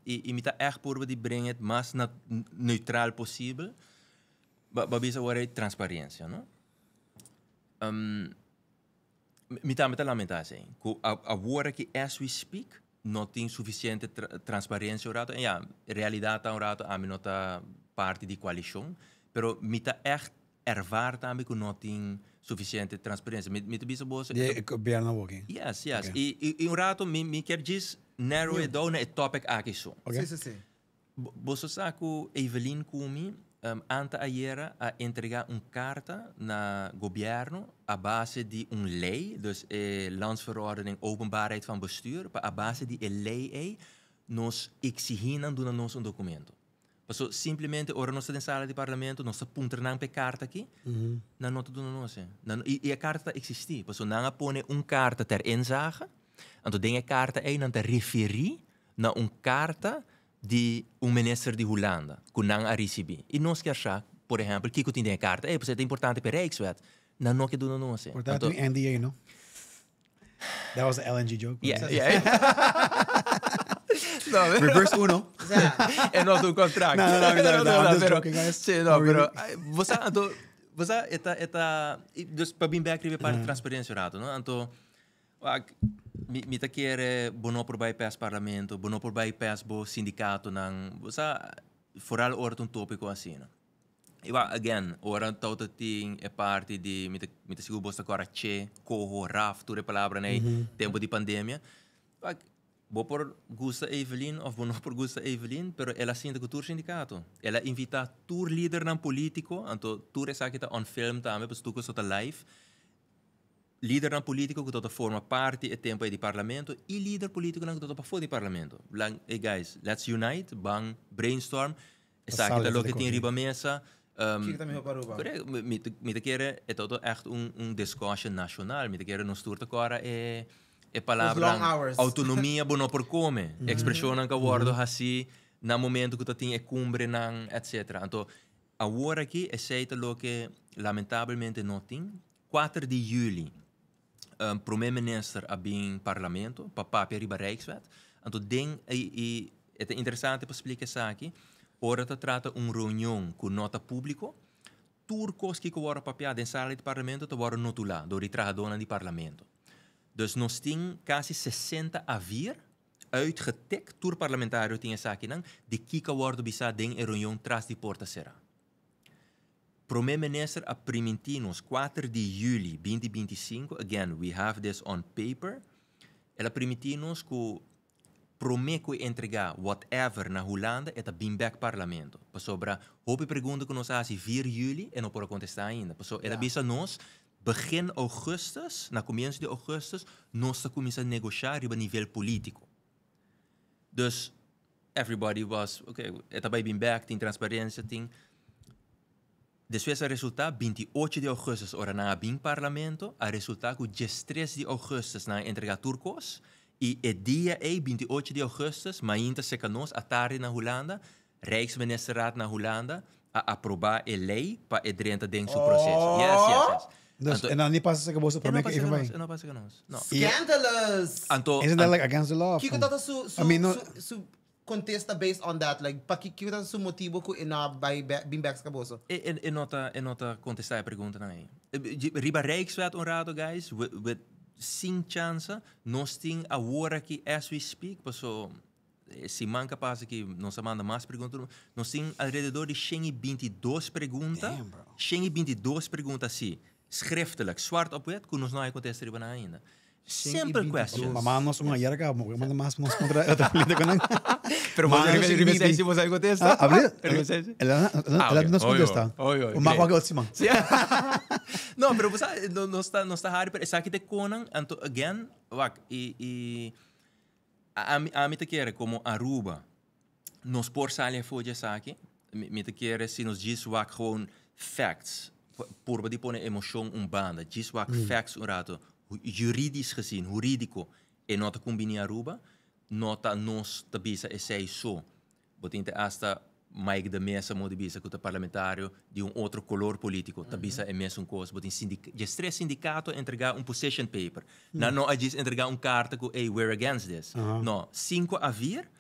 E me tá echt por de brengen het mais neutral possível. Babisa agora transparência, não? Me tá lamentar assim. Agora que as we speak, não tem suficiente transparência orato. Ja, realidade tá orato, a mim não tá parte de coalição, pero me tá echt ervaar também que não tem suficiente transparência. Me tá bisa boa. Bjarna walking. Yes. Okay. E rato me quer diz narrow it down na topic aqui so. Okay. Sim. Bosso saco Evelyn Kumi anta ayer a entregar carta na governo a base de lei, dus landsverordening openbaarheid van bestuur, a base de lei nos exigindo doen nos documento. So, simplesmente, ora nós estamos na sala de parlamento, nós estamos na carta aqui, não nota do nós. E a carta existe. So, não põe carta ter inzage, então tem a carta aí, não te referi na carta de minister de Holanda, que não a recebi. E nós quer achar, por exemplo, que tem a carta, é importante para a Rijkswet, não que do nós. Portanto, NDA, no? That was the LNG joke. Yeah. No, Reverse uno. É nosso contrato. Não, I'm just joking, guys. Sim, não, pero você dus para bem back ribe para transparência rato, não? Então, me tá quer bono por bypass parlamento, bono por bypass bo sindicato nang, você foral ora um tópico assim, não? E again, ora todo ting é parte de me tá seguro bosta agora che, coho, raf, tudo palavra né, tempo de pandemia. Bo por gusta Evelyn of bo no por gusta Evelyn, pero ela sinta que tur sindicato. Ela invita tur líder nan político, anto tur esa kita on film também, pues tu que sota live. Líder nan político que tota forma parte e tempo di parlamento e líder político nan que tota pa fora di parlamento. Lang, hey guys, let's unite, bang brainstorm. Esa kita lo que tem riba mesa. Correct, me te keren het auto echt discussie nationaal. Me te keren nos toer te kora palavra autonomia bono por come. Expressão que wordo assim na momento que tu tem cumbre nang etc. Então, agora aqui é feito lo que lamentavelmente não tem. 4 de julho, primeiro-ministro a bem parlamento, papel riba Rijkswet. Então, é interessante para explicar isso aqui. Ora te trata reunião com nota público, turcos que worden papiado em sala de parlamento te worden notulado door die tragadona di parlamento. Dus nós temos quase 60 a vir, uitgetikt, door parlamentario tinha aqui não, de que worden bisa em reunião tras de porta será. Primeiro-ministro a primitinos 4 de julho 2025, again, we have this on paper, ela primitinos que promete entregar whatever na Holanda é bem back parlamento. Sobre houve pergunta que nós fazemos 4 julho e não pode contestar ainda. Ela bisa nós begin augustus, na começo de augustus, nós começamos a negociar a nível político. Dus everybody was, okay, é bem back, tem transparência, tem. Depois o resultado 28 de augustus ora na bem parlamento, a resultado que 13 de augustus na entregar turcos. E o dia 28 de augustus, ainda se nós a tarde na Holanda, Rijksministerraad na Holanda, a aprovar a lei para dentro do processo. Yes. Dus, en dan niet pas zeggen, boos, prometo even bij. Não passa com nós. No. Scandalous! Isn't that like against the law? Kiko tata su contesta based on that, like, kiko tata su motivo ko ina by beanbags ka boso? E nota contestar a pergunta na aí. Riba Rijkswet onrado, guys, with sem chance, nós temos agora que, as we speak, se manca passa que nós manda mais perguntas, nós temos alrededor de 122 perguntas. 122 perguntas, sim. Schriftelijk, zwart op wit, que nós não contestamos ainda. Simple questions. Mas nós somos uma cá, mas manda mais nós contra a política não. Pero você você contesta? Abre? Ela nos contesta. O mais qualquer outro semana. Não, pero você não está hard, pero essa aqui te conan, então again, a mim te quer como Aruba, nos por salia foge essa aqui. Met een keer zien ons dies wak gewoon facts. Por die pone emotion banda. Dies wak facts un rato. Juridisch gezien, juridico. E nota combini Aruba. Nota nos tabisa e sei so. Botinte hasta Mike de Mesa mo bisa com o parlamentário de outro color político. Tabisa é mesmo coisa. Botin de três sindicato entregar position paper. Não a diz entregar carta com hey, we're against this. Não, 5 a vir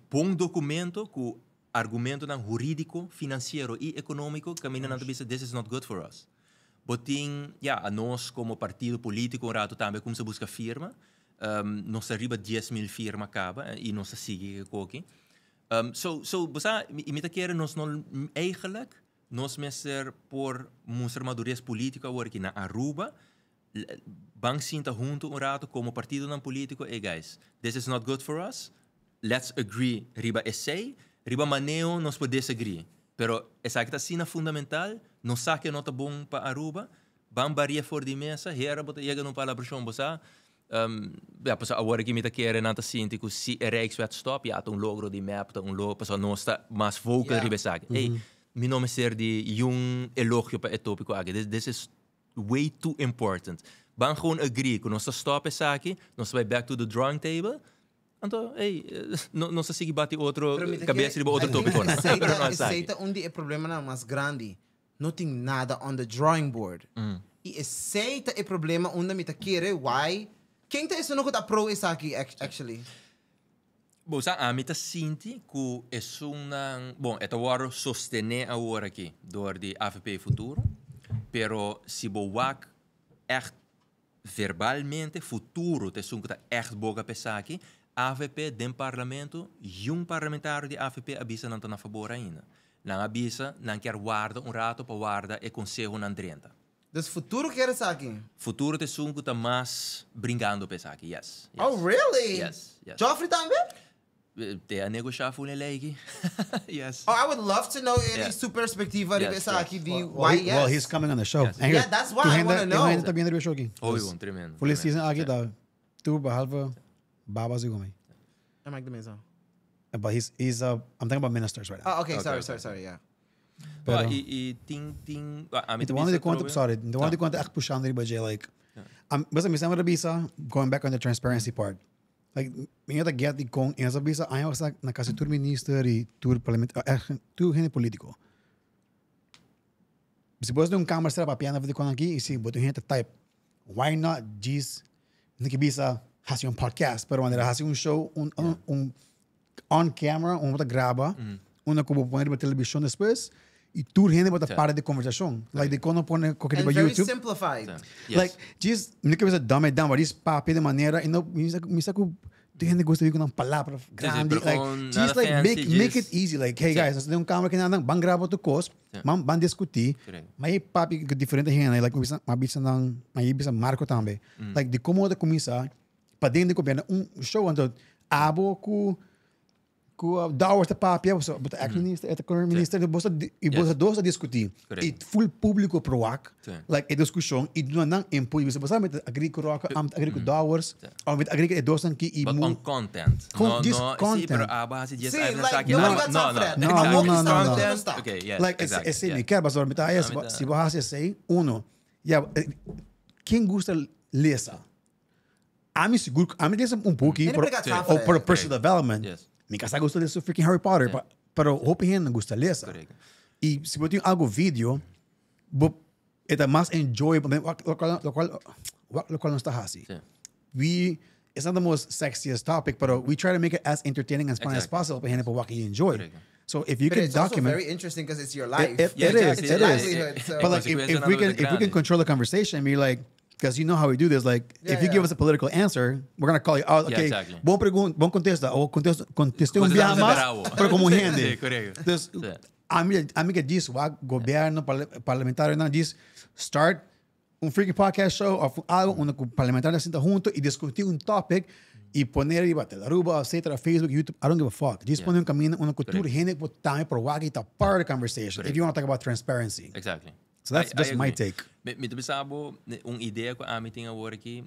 bom documento com argumento jurídico, financeiro e econômico caminha na tabisa this is not good for us. Botin, a nós como partido político, rato também como se busca firma. Nós arriba 10.000 firma acaba e nós sigue aqui. Basa, imita keren nos eigenlijk, nos meser por moeser madurez política work na Aruba, bang sinta junto rato como partido nan político, hey guys, this is not good for us, let's agree, riba essay, riba maneo nos pode disagree, pero essa que sina fundamental, nos saque nota bom pa Aruba, bang baria for di mesa, hera bota yega no palabrishon, basa, pas agora que me tá querendo nada assim, que se é Rijkswetstop, logro de map, logo, pas nós está mais vocal ribesag. Hey, meu nome ser de elogio para tópico aqui. This is way too important. Ban gewoon agree, que nós stop essa aqui, nós vai back to the drawing table. Então, hey, nós sigue bate outro cabeça de outro tópico. Aceita onde é problema mais grande. Não tem nada on the drawing board. E aceita é problema onde me tá querendo, why? Quem tá isso não tá pro isso aqui, actually? Bom, a mim tá sinti que é bom, é agora sostener agora aqui, door de AVP Futuro, pero se boak echt verbalmente futuro, te que tá echt boga pensar aqui, AVP den parlamento, parlamentário de AVP avisa não tá na favor ainda. Não avisa, não quer guarda rato para guarda e conselho na 30. Dus futuro quer isso aqui? Futuro te sungo tá mais brincando pensar aqui, yes. Oh, really? Yes. Joffrey também? Te a negociar full lei. Yes. Oh, I would love to know sua perspectiva de pensar aqui de why yes. Well, he's coming on the show. Yes. Yeah, that's why I want to know. Tu tá vindo no show aqui. Oh, tremendo. Full season aqui tá. Tu behalve babas e gomei. I'm like the mesa. But he's I'm thinking about ministers right now. Oh, okay. Sorry, yeah. Pero the one that conta echt pushando the budget like basta me sama bisa going back on the transparency part. Like minha da get the con essa bisa aí was na casa tur minister e tur parlamento tu gente político. Se você tem câmera será para piano de con aqui e se botou gente type why not just que bisa hace podcast pero quando hace show on camera bota grava una como poner para televisão depois e tudo gente bota para de conversação like de quando põe qualquer tipo very YouTube simplified. Yes. like just não que você dumb it down but this papi de maneira e não me saco de gente gosta de uma palavra grande like just like make it easy like hey guys nós temos câmera que não bang grava tu cos ban discutir mas papi que diferente gente like uma bisa marco também like de como de começar para dentro de governo show então abo Dawes de papi, but ex-minister, ex-minister, e você dois a discutir. E full público proac, like a discussão, e não não impõe. Você pode saber agri com roca, agri com Dawes, ou met agri com dois aqui e on content. Content. Pero a base de like no. Okay, yes. Like esse me quer, mas met aí se você sei quem gosta lesa. A mim seguro, a mim lesa pouquinho para personal development. Mi casa gusta de freaking Harry Potter, pero hope gente gusta lesa. E se você tem algo vídeo, é mais enjoyable, lo qual não está assim. It's not the most sexiest topic, but we try to make it as entertaining as fun as possible para gente para what you enjoy. So if you can document, it's very interesting because it's your life. It is. But like if we can control the conversation, and be like. Because you know how we do this. Like, if you give us a political answer, we're going to call you out. Okay, bom pergunta, bom contesta. Ou contestei via mais, pero como gente. Então, amiga diz, o governo parlamentar não diz, start freaking podcast show, ou algo onde o parlamentar senta junto e discutir topic e poner aí, Aruba, etc., Facebook, YouTube, I don't give a fuck. Diz poner caminho onde cultura gente também para o que está part of the conversation. If you want to talk about transparency. Exactly. So that's my take. Me pensavo ideia que a mim tinha agora aqui,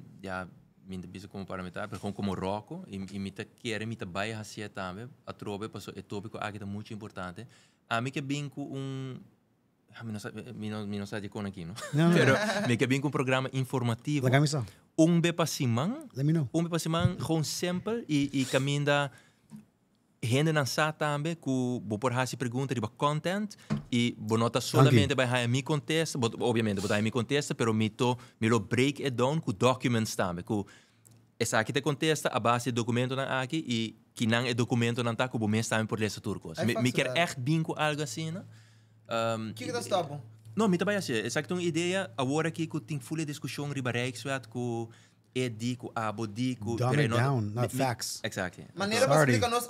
minta bisa como parlamentar, pero como Rocco, e mita querer mita baia hacia também, a trobe passou é tópico aqui é muito importante. A mim que bem com não sabe de como aqui, não? Não. Pero me que bem com programa informativo. Lagay mo isa. Be pa simang, Let me know. be pa simang gewoon simpel e caminda gente não sabe também que vou por hasi pergunta riba content e bonota solamente vai hai mi contesta, obviamente botar mi contesta, pero me lo break it down com documents também, com essa aqui te contesta a base de documento na aqui e que não é documento não tá com o mês também por ler turcos. Me quer echt bem com algo assim, né? Que tá stop? Não, me também assim, exact uma ideia, agora aqui que tem full discussão riba Rijkswet com Edi, com Abodi, com Dumb it down, not facts. Exactly. Maneira para explicar nós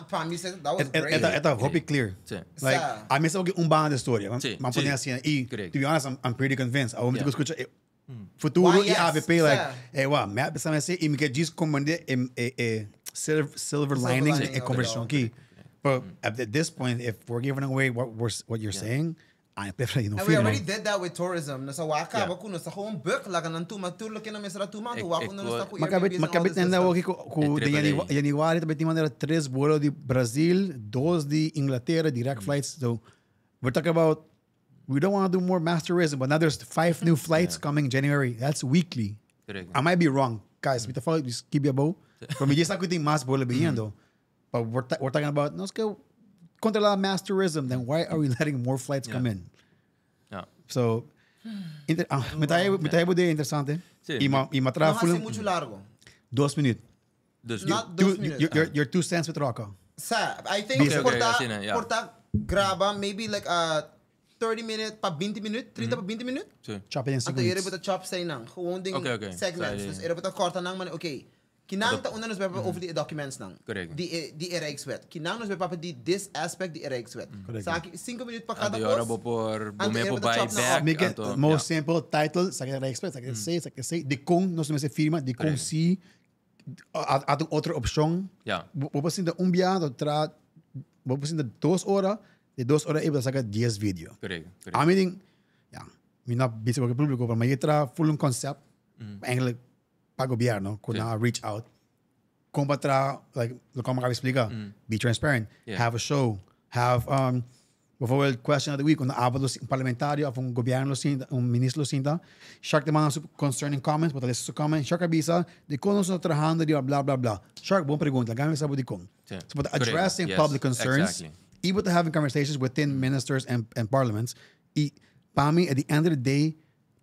para mim that was great. Ito, hope it clear. Sim. Like, I miss alguém banda história. Sim, Man sim. pode assim, e Correct. to be honest, I'm pretty convinced. I want to escutar Why, futuro e yes, AVP like, yeah. Wow, me pensa assim, e me quer diz como silver lining lining e conversão of it aqui. But at this point, if we're giving away what you're saying, I prefer you know. And we already did that with tourism. Nasa waka ba kuno sa home book laga nan tuma turlo kina mesra tuma tu wako no sa ku Makabit na daw aqui com January também tem maneira 3 voos de Brasil, 2 de Inglaterra, direct flights. So we're talking about we don't want to do more mass tourism, but now there's 5 new flights coming January. That's weekly. Correct. I might be wrong, guys. With the follow, just keep your bow. From me, just like we think mass voos viendo, but we're talking about let's go controlar mass tourism. Then why are we letting more flights come in? Yeah. So, me tayo de interessante. Sí. Y No matra full hace mucho largo. 2 minutos. Dus Not Two- 2 minutes. Your 2 cents with Rocco. Sa, I think Okay, porta I see na, yeah. porta graba maybe like 30 minutes pa 20 minutes, 30 pa 20 minutes. sim. Chop it in Ato ere 6 buta chop say nang. Gewoon ding Okay. segments. Sorry. Dus ere buta korta nang man okay. Kinang ta una nos beba over the documents nang. Correct. Die ereikswet. Kinang nos beba di this aspect di ereikswet. Correct. Sa 5 minutes pa kada Ado yora post. por Ante bume eu po vou buy chop na back. Make it ato, most simple title, sa kaya expert, sa kaya say, di kung nos me se firma, di kung Correct. si at outra opção. Yeah. Vou sinda dia, tra vou sinda 2 horas, de 2 horas iba sa 10 video. Correct. I mean, yeah, mi na bisa ko público, pero may tra full concept, eigenlijk pa gobyerno, kung na reach out. Kung patra, like, como acaba de explicar, be transparent, Yeah. have a show, have, bijvoorbeeld question of the week, kung naabot un parlamentario of un gobyerno sinta, un ministro sinta, Shark de mga concerning comments, but let's comment, Shark abisa, de kung nos trabajando, di blah, blah, blah. Shark, buong pregunta, gamit sa di kung. Yeah. So, but Correct. addressing Yes, public concerns, exactly. even to having conversations within ministers and parliaments, PAMI, at the end of the day,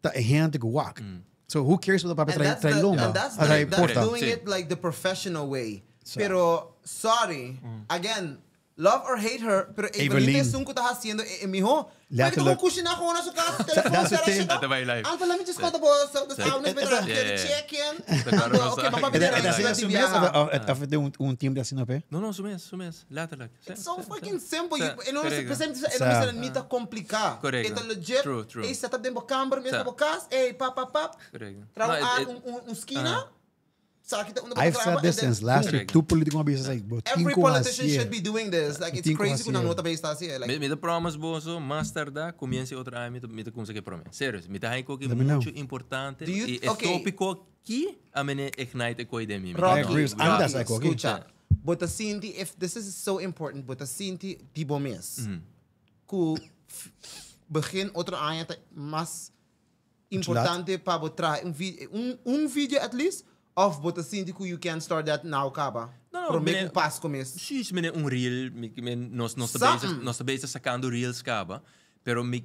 ta hand to go walk. So who cares what the And papel that's, try lomba? and that's, Ay, that's porta. doing Sí. it like the professional way. Pero, sorry, again, love or hate her, pero Evelyn. Evelyn sungko ta haciendo, mijo, Lahat bakit lang- ako kusina ako na sa casa, That's the telephone, thing. Ate ba yung live? Ang talamin just kota boss, tapos Yeah. ako na Ito- check-in. Nagkaroon Okay, sa- papapitira And na that's sila it, di sumes biyaha. of un team da sinope. No, sumes. Later. It's so fucking simple. Sa- You know, correct. sa nita komplika. Correct. Ito legit. True. Setup din ba camera, may Sa- bukas, pap. Correct. Trabaho skina. Sa kita I've said this since last year. Correct. Two political business like, Every politician should be doing this. Like, it's Cinco crazy kung hacia. nang nota ba está siya. Like, Me promise boso, master da, comience outra ai, me como se que promete. Sério, me tá aí que Let me know. muito importante. Do you- E é okay. tópico que a mene ignite ko de mim. I agree with- I'm Rocky, that's like, okay. escucha. But the Cinti, if this is so important, but the Cinti, di bomes. Ku begin outra aia mas importante pa botra un video at least of but the Cinti ku you can start that now kaba. No, Pero mene- make pas comes. Sim, mene reel, nós Something. tá base sacando reels caba, pero me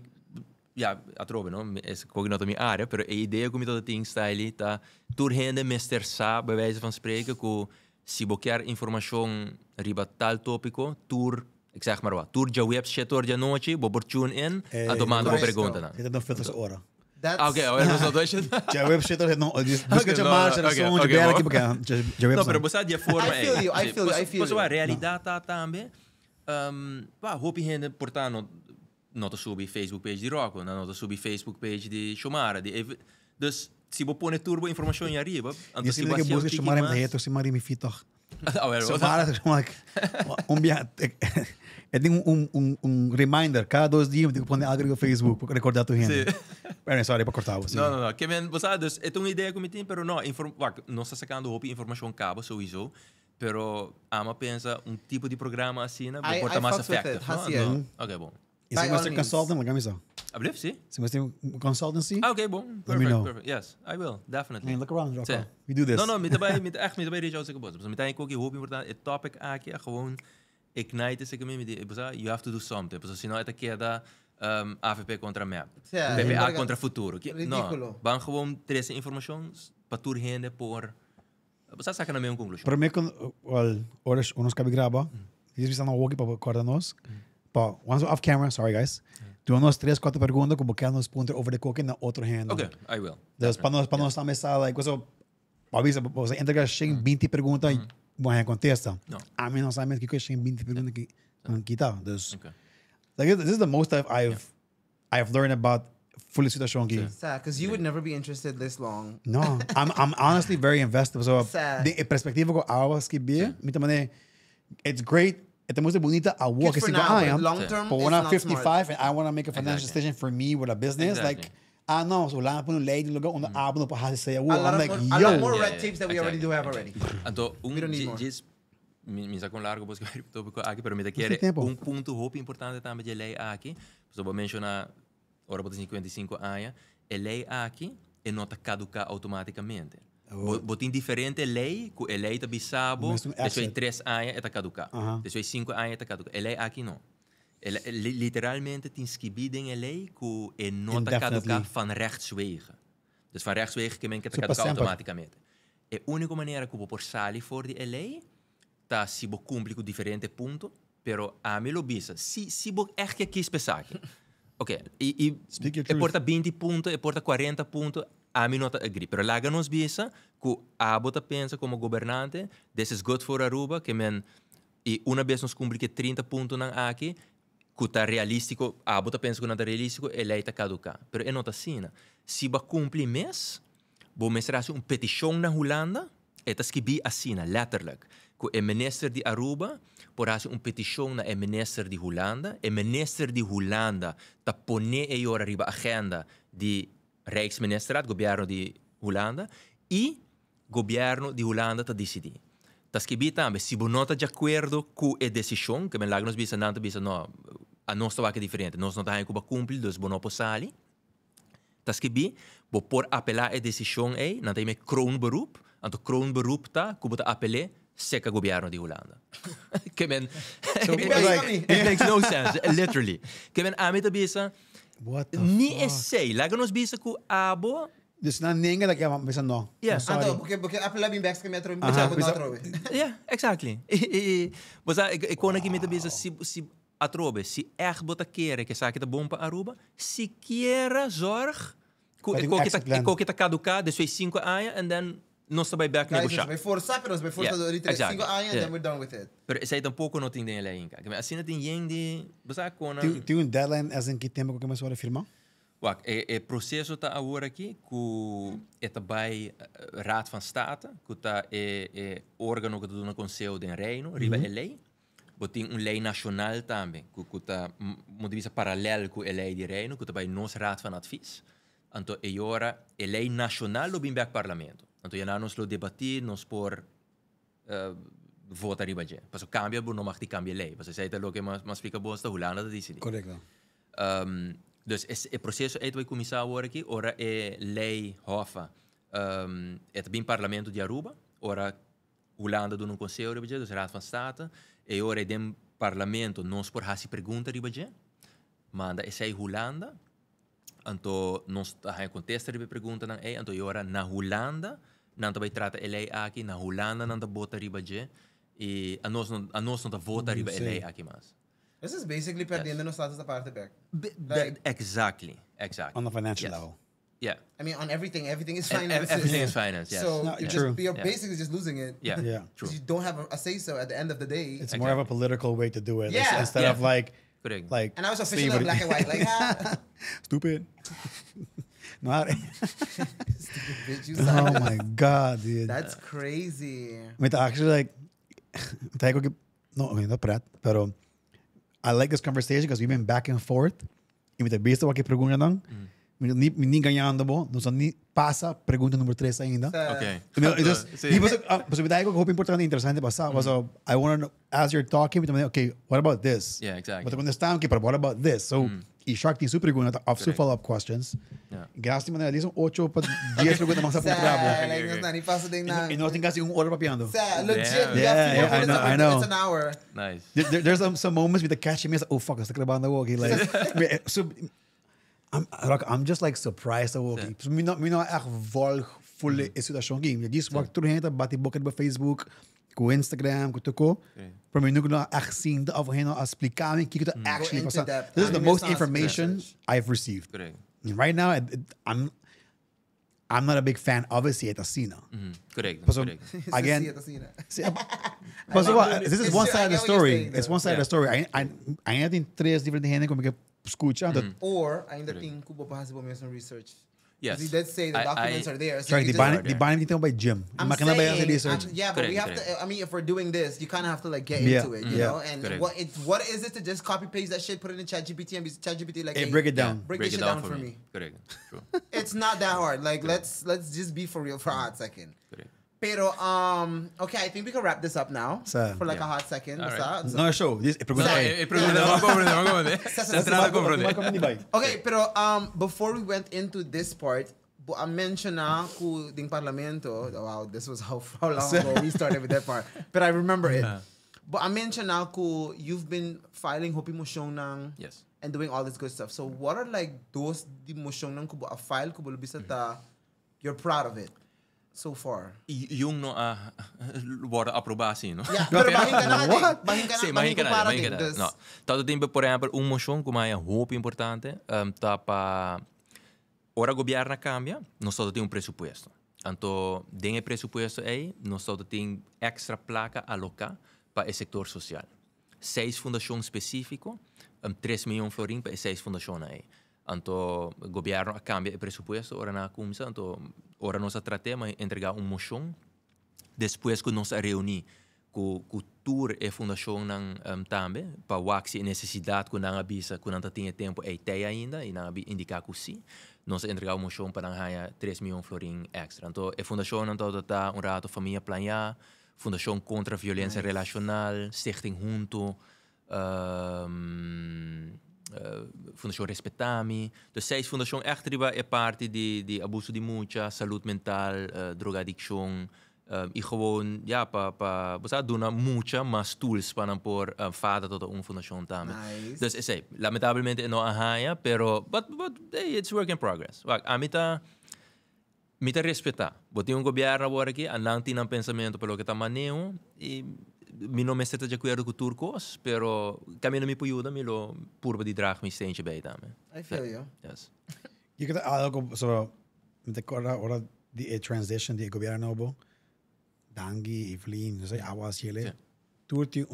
ja, a trove, no? Is cognito minha área, pero a ideia como todo tem style tá turhende Mr. Sa, bij wijze van spreken, que se boquear informação riba tal tópico, tour, ik zeg maar wat, tour ja website tour ja noite, bobor tune in, a tomando uma correcto. pergunta na. Ito não filters ora. That's Okay, no so dois. Já website não, busca de marcha, okay, som, okay, de bela bom. aqui porque já No, pero website. você de forma I feel you, I feel you. a realidade tá também. Hope gente portanto nota subir Facebook page de Rocco, nota subir Facebook page de Shomara, dus se você põe turbo informação aí arriba, Isso que busca chamar em reto, se mari mi fito. So para como like eu tenho reminder cada 2 dias eu tenho que pôr algo no Facebook para recordar tu gente. Sorry para cortar você. Não. Que men, você dus é uma ideia que me tem, pero não, não está sacando roupa informação cabo sowieso, pero ama pensa tipo de programa assim, vai portar mais effective. Ok, bom. E se você consultant, like I'm so. Alsjeblieft, zie. Se você tem consultancy? Okay, bom. Perfect. Yes, I will, definitely. Look around, Rocco. We do this. No, met daarbij reach out zeker boos. Dus meteen ook je hoop important. Het topic eigenlijk gewoon ignite zeker met die. You have to do something. Dus senão het keer da AVP contra map. PPA contra futuro. No, van gewoon 3 informações para tur gente por. Você saca na minha conclusão. Para mim, horas nós cabe gravar. Diz que não walkie para acordar nós. Pa, once off camera, sorry guys. Doe nós 3, 4 perguntas que boquear nos punten over de koken na outro hand. Okay, I will. Dus para nós estar mesa like você entregar 20 perguntas e contesta. No. A mim não sabe que 20 perguntas que kita. Dus like this is the most I've learned about fully situation aqui. Sad, because you would never be interested this long. No, I'm honestly very invested. So de perspectiva ko awas que be, it's great. It's the most bonita a walk is long term. But when I'm 55 and I want to make a financial decision for me with a business, like no, so lang po leiding lugar on the abno pa hasi say, I'm like, a lot more red tapes that we already do have already. Então, me sacou largo porque eu tópico aqui, pero me te quer ponto hope importante também de lei aqui. So vou mencionar ora por 55 anos, a lei aqui é nota caducar automaticamente. Botin diferente lei, que a lei tá bisabo, depois 3 anos é caducar. Depois 5 anos é caducar. A lei aqui não. Literalmente tem escrito em a lei que é nota caducar van rechtswege. Dus van rechtswege que men caducar automaticamente. A única maneira que eu por salir for de a lei, tá se bo cumpre com diferente ponto, pero a mim lo bisa. Se bo echt que quis pensar. Ok, e porta 20 pontos, e porta 40 pontos, a mim não agree. Pero lá nos bisa que a bota pensa como governante, this is good for Aruba, que men e uma vez nos cumpre que 30 pontos não aqui, que tá realístico, a bota pensa que não tá realístico, ele está caducar. Pero é nota assim, se ba cumpre mês, bo mesrasse petição na Holanda, é tá escrito assim, letterlijk, que o minister de Aruba por hacer petição na minister de Holanda, o minister de Holanda tá pone agora riba agenda de Rijksministeriat, governo de Holanda, e governo de Holanda tá decidir. Tá escrito também, se você não está de acordo com a decisão, que me lá nos bisa não bisa não, a nossa vaca é diferente, nós não tá como cumprir, dus você não pode sair. Tá escrito, você pode apelar a decisão aí, não tem mais kroonberoep, então kroonberoep tá, que você apelar seca governo de Holanda. Que men, it makes no sense, literally. Que men, a mim tá bisa, ni essay, lá nos bisa que abo. Dus na ninguém daqui a bisa não. Yeah, então porque apelar bem backs que me atro, yeah, exactly. Você quando aqui me tá bisa se atrobe, se bota querer que saque tá bom para Aruba, se queira zorg, que tá caducar, depois 5 anos, and then não está back na bucha. Vai forçar, pero vai forçar do retreat 5 anos, and then we're done with it. Pero esse tampouco não tem dinheiro aí, cara. Assim não tem dinheiro de, você quando tem deadline as em que tempo que começou a firmar? O processo está agora aqui que é by Raad van State, que está órgão que do Conselho de Reino, riba a lei. Tem lei nacional também, que está muito vista paralelo com a lei de Reino, que está by nos Raad van Advies. Então, agora a lei nacional do Bimberg Parlamento. Então, já nós lo debatir, nós por votar riba je. Porque cambia, não mag cambia lei. Porque se é o que mais fica bosta, Holanda decide. Correto. Dus o processo é vai começar agora aqui, ora é lei Hofa, é bem Parlamento de Aruba, ora Holanda do Conselho riba je, dus Raad van State, e ora é dem Parlamento nós por hasi pergunta riba je, manda essa é Holanda. Então, nós contesta a pergunta não é, então agora na Holanda não vai tratar a lei aqui, na Holanda não vota riba je, e a nós não vota riba a lei aqui mais. This is basically perdendo nos status da parte back. Exactly. On the financial level. Yeah. I mean, on everything is finance. Everything is finance, yes. So you're basically just losing it. Yeah. True. You don't have a say-so at the end of the day. It's more of a political way to do it. Yeah. Instead of like... And I was officially black and white, like, Stupid. No, stupid bitch. Oh my God, dude. That's crazy. But actually, like, tayo ko, no, okay, not prat, pero I like this conversation because we've been back and forth. E met de beste wat ik pergunta lang. Niet ganhando mo, não só ni passa pergunta número 3 ainda. Okay. Então, Sim. você me dá algo que importante interessante passar, was I want to know, as you're talking, okay, what about this? Yeah, exactly. But quando está aqui, but what about this? So, e Shark tem super pergunta of Correct. follow-up questions. Yeah. Gasti man, ali são 8 para 10 perguntas mais para trabo. Like, nós não passa ding na. E nós tem quase 1 hora para piando. Legit. Yeah. Yeah, I know. It's an hour. Nice. There's some moments with the catching me, oh fuck, está acabando o okay, like so I'm just like surprised dat okay. So me no echt volg volle situação aqui. Diz wat terug heen bati boca op Facebook, com Instagram, com tudo. Para mim não echt zien of hen explicar me que het actually into passa. depth. This is the I'm most just information research. I've received. Correct. And right now I'm not a big fan of it yet Asina. Correct. So Correct. again, See, but so what? This is It's one true, side I of the get what you're story. saying, It's one side of the story. I tem 3 different gente como que escuta. Or ainda tem kubo para fazer mesmo research. Yes. He did say the documents are there. So Sorry, you the just- buying anything by Jim. I'm Makina ba yung saying, research? yeah, but we Correct, have to. I mean, if we're doing this, you kind of have to like get Yeah, into it, you yeah. know. And Correct. what is it to just copy paste that shit, put it in ChatGPT, and be ChatGPT like, Hey, hey, break it down. break this it shit down for me. Correct. True. It's not that hard. Like let's just be for real for a hot second. Correct. Pero okay, I think we can wrap this up now Sa- for like Yeah. a hot second. All right. Basta. No show. This pergunta No, ay. Centrado con Okay, pero before we went into this part, I mentioned na ku ding parlamento. Wow, this was how long ago we started with that part. But I remember it. But I mentioned na ku you've been filing hopi motion nang Yes. and doing all this good stuff. So what are like those di motion nang ku a file ku bisa ta you're proud of it so far? Yung no worden aprobatie, no? Yeah, pero bahin ka na What? Bahin ka na. Sim, Bahin imagina, para imagina. din. No. Todo tempo, por exemplo, motion como é hoop importante, tá para ora governo cambia, nós só tem presupuesto. Então, dentro do presupuesto aí, nós só tem extra placa alocar para o setor social. 6 fundações específicas, 3 milhões florim para 6 fundações aí. Então, o governo cambia o presupuesto, ora na começa, então, ora nós tratamos de entregar moção, depois que nós reunir com o tour e fundação também, para o a necessidade que não avisa, que não tem tempo é até ainda, e não indicar que sim, nós entregar uma moção para ganhar 3 milhões florim extra. Então, a fundação não está rato família planear, fundação contra a violência relacional, Stichting Junto, Fundação Respetami. Dus 6 fundação echt é parte de abuso de mucha, saúde mental, drogadicção, e gewoon, ja, basta doen mucha, mas tools para por fada tot een fundação também. Nice. Dus is aí, lamentavelmente não arranha, pero but hey, it's work in progress. A mita respeitar. Botem governo agora aqui, não tem pensamento pelo que está manejo e mi não me sento de acordo com turcos, pero caminho me ajuda, me lo purba de drag me steentje bij também. I feel you. Yes. Je kunt algo so met de ora die transition die gobierno bo. Dangi, Evelyn, sei awas ele. Sim. Turti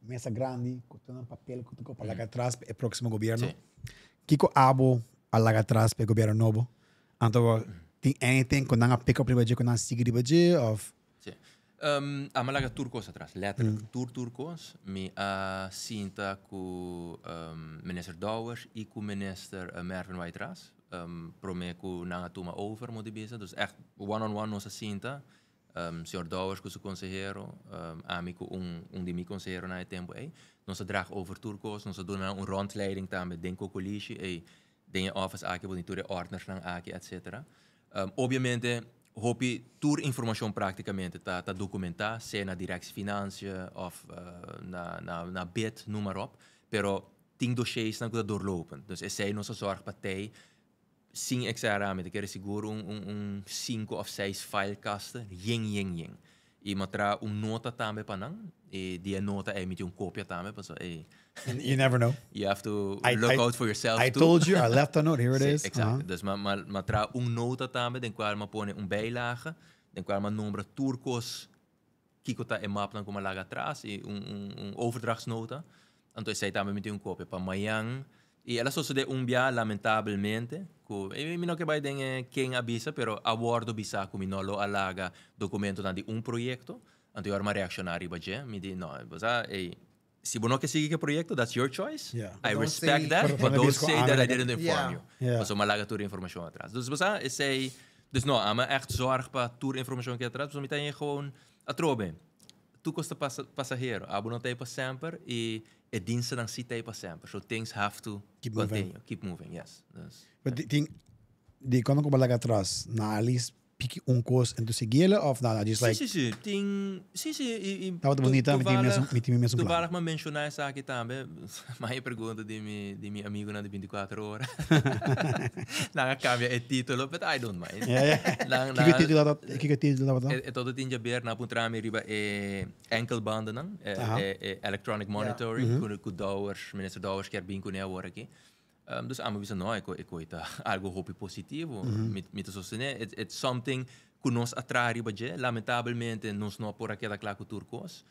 mesa grande, com papel que tu para lá atrás é próximo governo. Sim. Kiko abo lá atrás para governo novo. Então tem anything com nanga pick up ribaje com nanga sigi ribaje of Sim. Amalaga turcos atrás, letterlijk turcos. Me sinta com minister Douwers e com minister Mervin Whiteras. Prome com nanga tuma over moet bezig. Dus echt one-on-one nossa sinta. Senhor Douwers com seu conselheiro, amigo de meu conselheiro na tempo aí. Nós draag over turcos, nós doen rondleiding também dentro do college e dentro office aqui bonito ordners lang aqui etc. Obviamente hopi tour informação praticamente tá documentar, seja na direção finança of na BIT, noem maar op, pero tem dossiers na kuda doorlopen. Dus é sei nossa zorg partij. Sim, exatamente. Quero seguro 5 of 6 filekasten. Ying. E matra nota também para não. E die nota é met cópia também. you never know. You have to look out for yourself I too. told you, I left a note, here it is. Exacto. Dus matra nota também, den qual pone bijlage, den qual nombra turcos, kikota e map dan como laga atrás, e overdrachtsnota. Então, sei também met cópia para mayang. E ela só se de bia, lamentavelmente, que não que vai ter quem avisa, pero abordo bisa que não lo alaga documento de projeto, Anto eu uma reaccionário budget, me di no, basta se você não quer seguir o projeto, that's your choice. Yeah. I Don't respect say- that, but don't say that I didn't inform Yeah. you. Yeah. Mas malaga toda informação atrás. Dus basta sei, dus no, ama echt zorg para toda informação que atrás, dus me gewoon atrobe. Tu costa passageiro, abo não tem para sempre e dienste não se tem para sempre. So things have to Keep continue, moving. keep moving. Yes. Dus, But di quando ko balaga atrás, na alis piki unkos en tu sigila of na just like sim. Ting, sim. Tava bonita, met die mesmo Toevallig me mencionar essa aqui também. Mas eu pergunto de meu amigo na de 24 horas. Nanga cambia o título, but I don't mind. Kika título dat. E todo tinha ver na puntra me riba enkelbanden nang, electronic monitoring, ku dowers, minister dowers quer bem com ele agora aqui. Dus amo bisa no, eko ita algo hopi positivo, mito sostener. It's something que nos atrai budget. Lamentavelmente nos não por aquela claro turcos.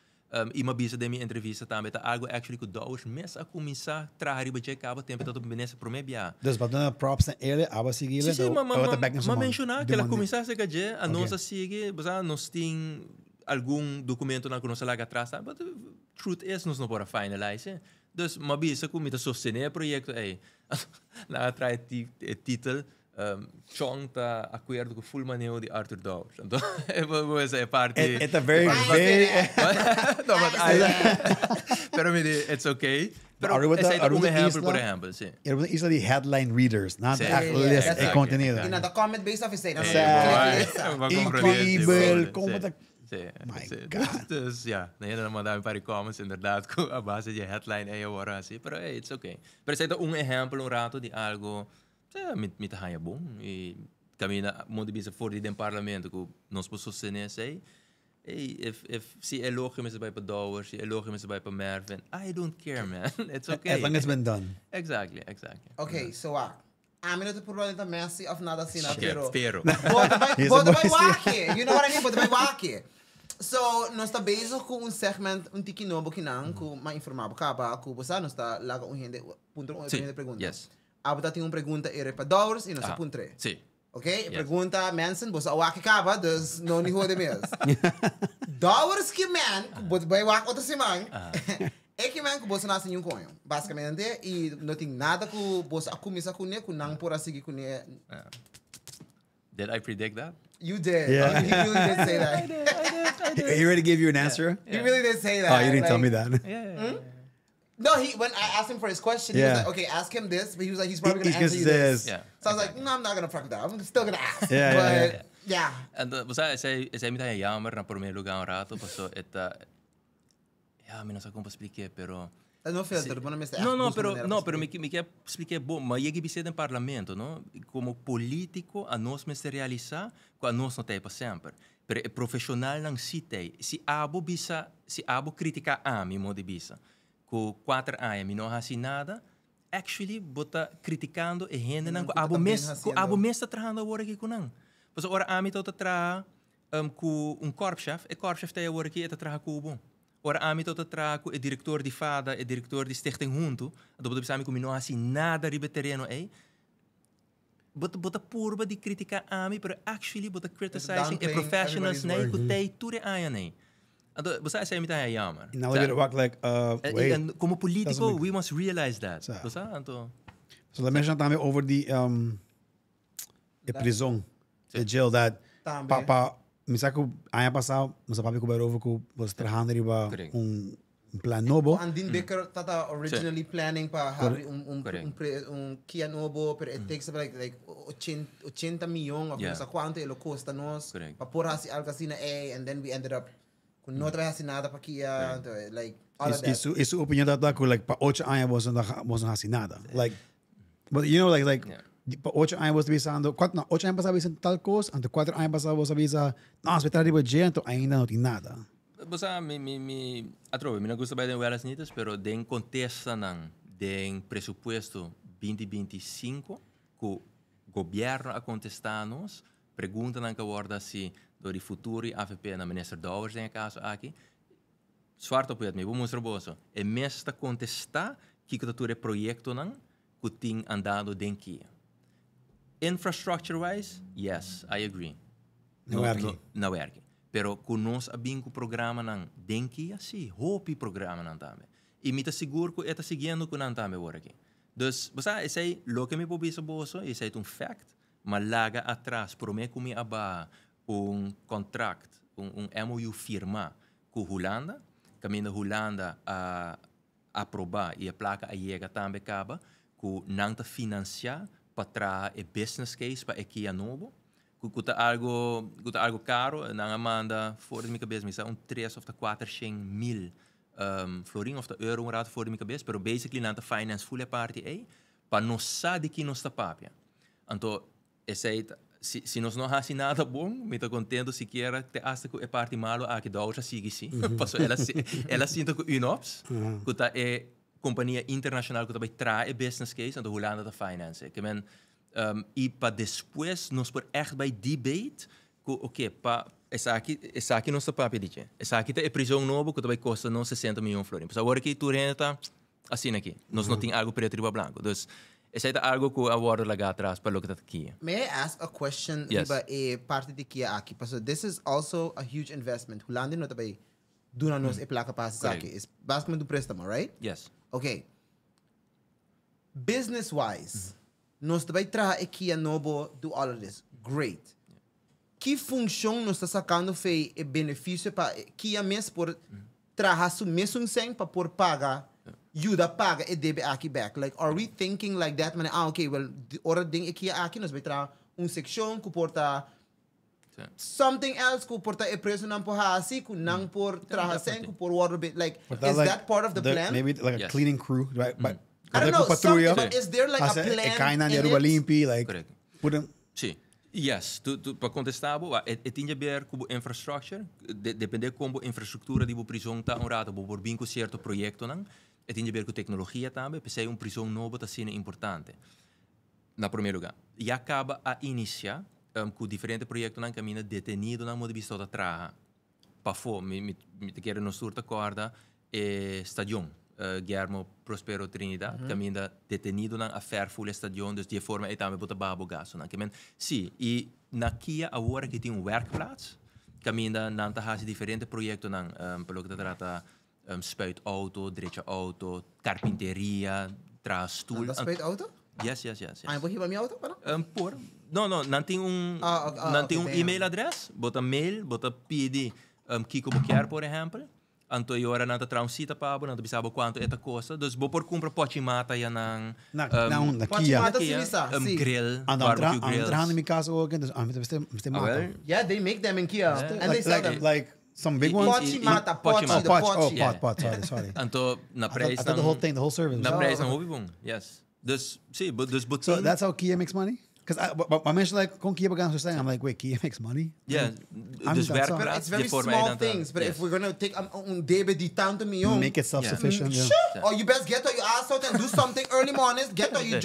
E uma bisa de minha entrevista também tá algo actually que dous meses a começar a trazer budget cabo tempo todo benesse promebia. Dus wat dan props na ele, aba sigila. Sim, mas mencionar que ela começar a seguir a nossa sigue, basta nós tem algum documento na que nós lá atrás, but the truth is nós não bora finalize. Dus maar bisa ko mita sostener proyecto na atrai título Chong ta acuerdo com full manejo de Arthur Dawes. Então, é parte. It's a very No, but pero me di, it's okay. Pero esse é um exemplo, por exemplo, sim. Er wordt iets die headline readers, na de echt yeah, list that's en right. contenido. In the comment based office state. Incrível, como dat. Sim, My sim. God. Dus ja, nee, dan mandar para comments inderdaad com a base de headline é agora assim, pero it's okay. Pero esse é um exemplo, rato de algo, me tá hanya bom e caminha muito bem fora do parlamento que nós podemos sostener sei. If se elogio me bij Dowers, se elogio me bij Mervin, I don't care, man. It's okay. As long as it's been done. Exactly. Okay, so I'm not to provide the messy of nada sina, Pero. Bota vai waki. You know what I mean? Bota vai waki. So, nós está bezig com segmento, tiki novo que não, com mais informado, acaba, com você, nós está lá com gente, ponto pergunta. Yes. Abota tem uma pergunta para Dowers e nós está ponto 3. Sim. Ok? Pergunta, mensen, você awaki acaba, dus não nem hoorde mesmo. Dowers que man, bota vai waki outra semana. É que man, que você nasce em coin. Basicamente, e não tem nada que você começa com ele, que não por seguir com ele. Did I predict that? You did. Yeah. You really did say that. I did. He already gave you an answer? You really did say that. Oh, you didn't tell me that. Yeah. No, when I asked him for his question, he was like, okay, ask him this. But he was like, he's probably going to answer you this. Yeah. So I was like, no, I'm not going to fuck that. I'm still going to ask. Yeah. En você me tá jammer na primeiro lugar um rato, passou eta. Ja, me não sei como explicar, pero. No filter, but pero me quer explicar bom, mas eu que no parlamento, não? Como político, a nós me realizar, com a nós não tem para sempre. Pero é profissional não se tem. Se abo criticar a mim, modo bisa, com 4 anos, me não faz nada, actually, bota criticando e gente não, abo mesmo está trabalhando agora aqui com não. Pois agora a mim está trabalhando com corpschef, e corpschef está agora aqui e está trabalhando com o bom. Ora, a mim todo trago é diretor de FADA, é diretor de Stichting Junto. Do bodo bisami como não assim nada ribe terreno é. Bota purba de criticar a mim, pero actually bota criticizing a professionals nei que tem tudo aí nei. Ado você acha me tá aí jammer. Now we work like wait. Como político, we must realize that. Você anto. So let me mention também over the prisão, the jail that papa Misako, ano passado, mas papi ko over ko was trabajando riba plan novo. Andin Becker tata originally planning para have Kia novo, pero it takes like 80 million of sa quanto elo costa nos para por hasi algo assim na and then we ended up com não trazer nada para Kia, like all of that. Isso opinião da ko like pa 8 anos was não hasi nada. Like but you know like pa 8 anos was visando, 8 anos pasado visando tal coisa, ante 4 anos pasado was avisa, não, se trazer riba gente, ainda não tem nada. Você me não gosta bem de velas nitas, pero den contesta não, den presupuesto 2025, que o governo a contestar-nos, pergunta não que aborda se do futuro AFP na minister Dowers em caso aqui, zwart op wit, me vou mostrar boso, e mesmo contestar que o projeto não, que tem andado dentro. Infrastructure-wise, yes, I agree. Não werki. Não werki. Pero conosco abin ku programa nang denki assim, hopi programa nang tame. E mita seguro que eta seguindo ku nang tame work. Dus, basta isay lo que me pobi sa boso, isay um fact, malaga atrás por me kumi aba contract, MOU firma ku Holanda, caminho Holanda a aprovar e a placa a chega também acaba ku nang ta financiar para e business case para equia novo. Kuta algo caro, nang manda voor de minha cabeça, 3 of 4 mil florin of euro raad voor de minha cabeça, pero basically nang ta finance full party para nós sabe que nós ta papia. Então, se nós não fazemos nada bom, me estou contente sequer que acha que é parte malo a que da outra sigue sim. Passou ela sinta que UNOPS, que tá é companhia internacional que também traz business case, então Holanda da finance. Que men e para depois nós por echt bij debate, que ok, pa essa aqui nossa papel dice. Essa aqui é prisão novo que também custa não 60 milhões florin. Mas agora que tu renta assim aqui, nós não tem algo preto e branco. Então essa é algo que a borda laga atrás para o que está aqui. May I ask a question about a parte de Kia aqui? So this is also a huge investment. Holanda não também duna nos e placa para aqui. It's basicamente do préstamo, right? Yes. Okay. Business wise, nós também traz aqui a novo do all of this. Great. Que função nós está sacando fei e benefício para Kia mesmo por trazer su mesmo sem para por pagar Yuda paga e debe aqui back. Like, are we thinking like that? Man, okay, well, ora ding aqui aqui nós vai tra section que porta something else que porta e preço não por assim, que não por tra sem que por water bit. Like, is that part of the plan? Maybe like a cleaning crew, right? But I don't know. Something, but is there like a plan? E kainan de Aruba limpi, like put them. Sim. Yes, para contestar, é tinha ver com infrastructure, depende como infraestrutura de prisão está honrada, por bem com certo projeto não. E tinha a ver com tecnologia também, porque prisão nova está sendo importante. Na primeiro lugar. E acaba a iniciar com diferentes projetos na caminho detenido na modo de vista da traja. Para fora, me quero nos surta corda e stadion. Guillermo Prospero Trinidad, caminho detenido na affair full stadion, dus die forma é também botar babo gaso. Sim, e na Kia agora que tem werkplaats, caminho na hace diferentes projetos pelo que trata spuitauto, auto, carpinteria, stoel. Dat spuitauto? Yes. Ah, vou riba minha auto, para? Não tem e-mail-adres, bota mail, bota pedir Kiko Buquer, por exemplo. Anto eu era nada transita para não sabia quanto é a coisa, dus vou por comprar pote mata ya nang na Kia. Grill, barbecue grills. Andra in my casa ook, dus beste mata. Yeah, they make them in Kia and they sell them. Like some big ones. Pot. Sorry. Anto na prijs. I thought the whole thing, the whole service. Na prijs na hobby bom. Yes. Dus so that's how Kia makes money? Because I mentioned like kon Kia began to say, I'm like, wait, Kia makes money? Yeah. Dus werkplaats. It's very small things, but if we're gonna take debe di tanto miljoen, make it self-sufficient. Or you best get your ass out and do something early mornings. Get your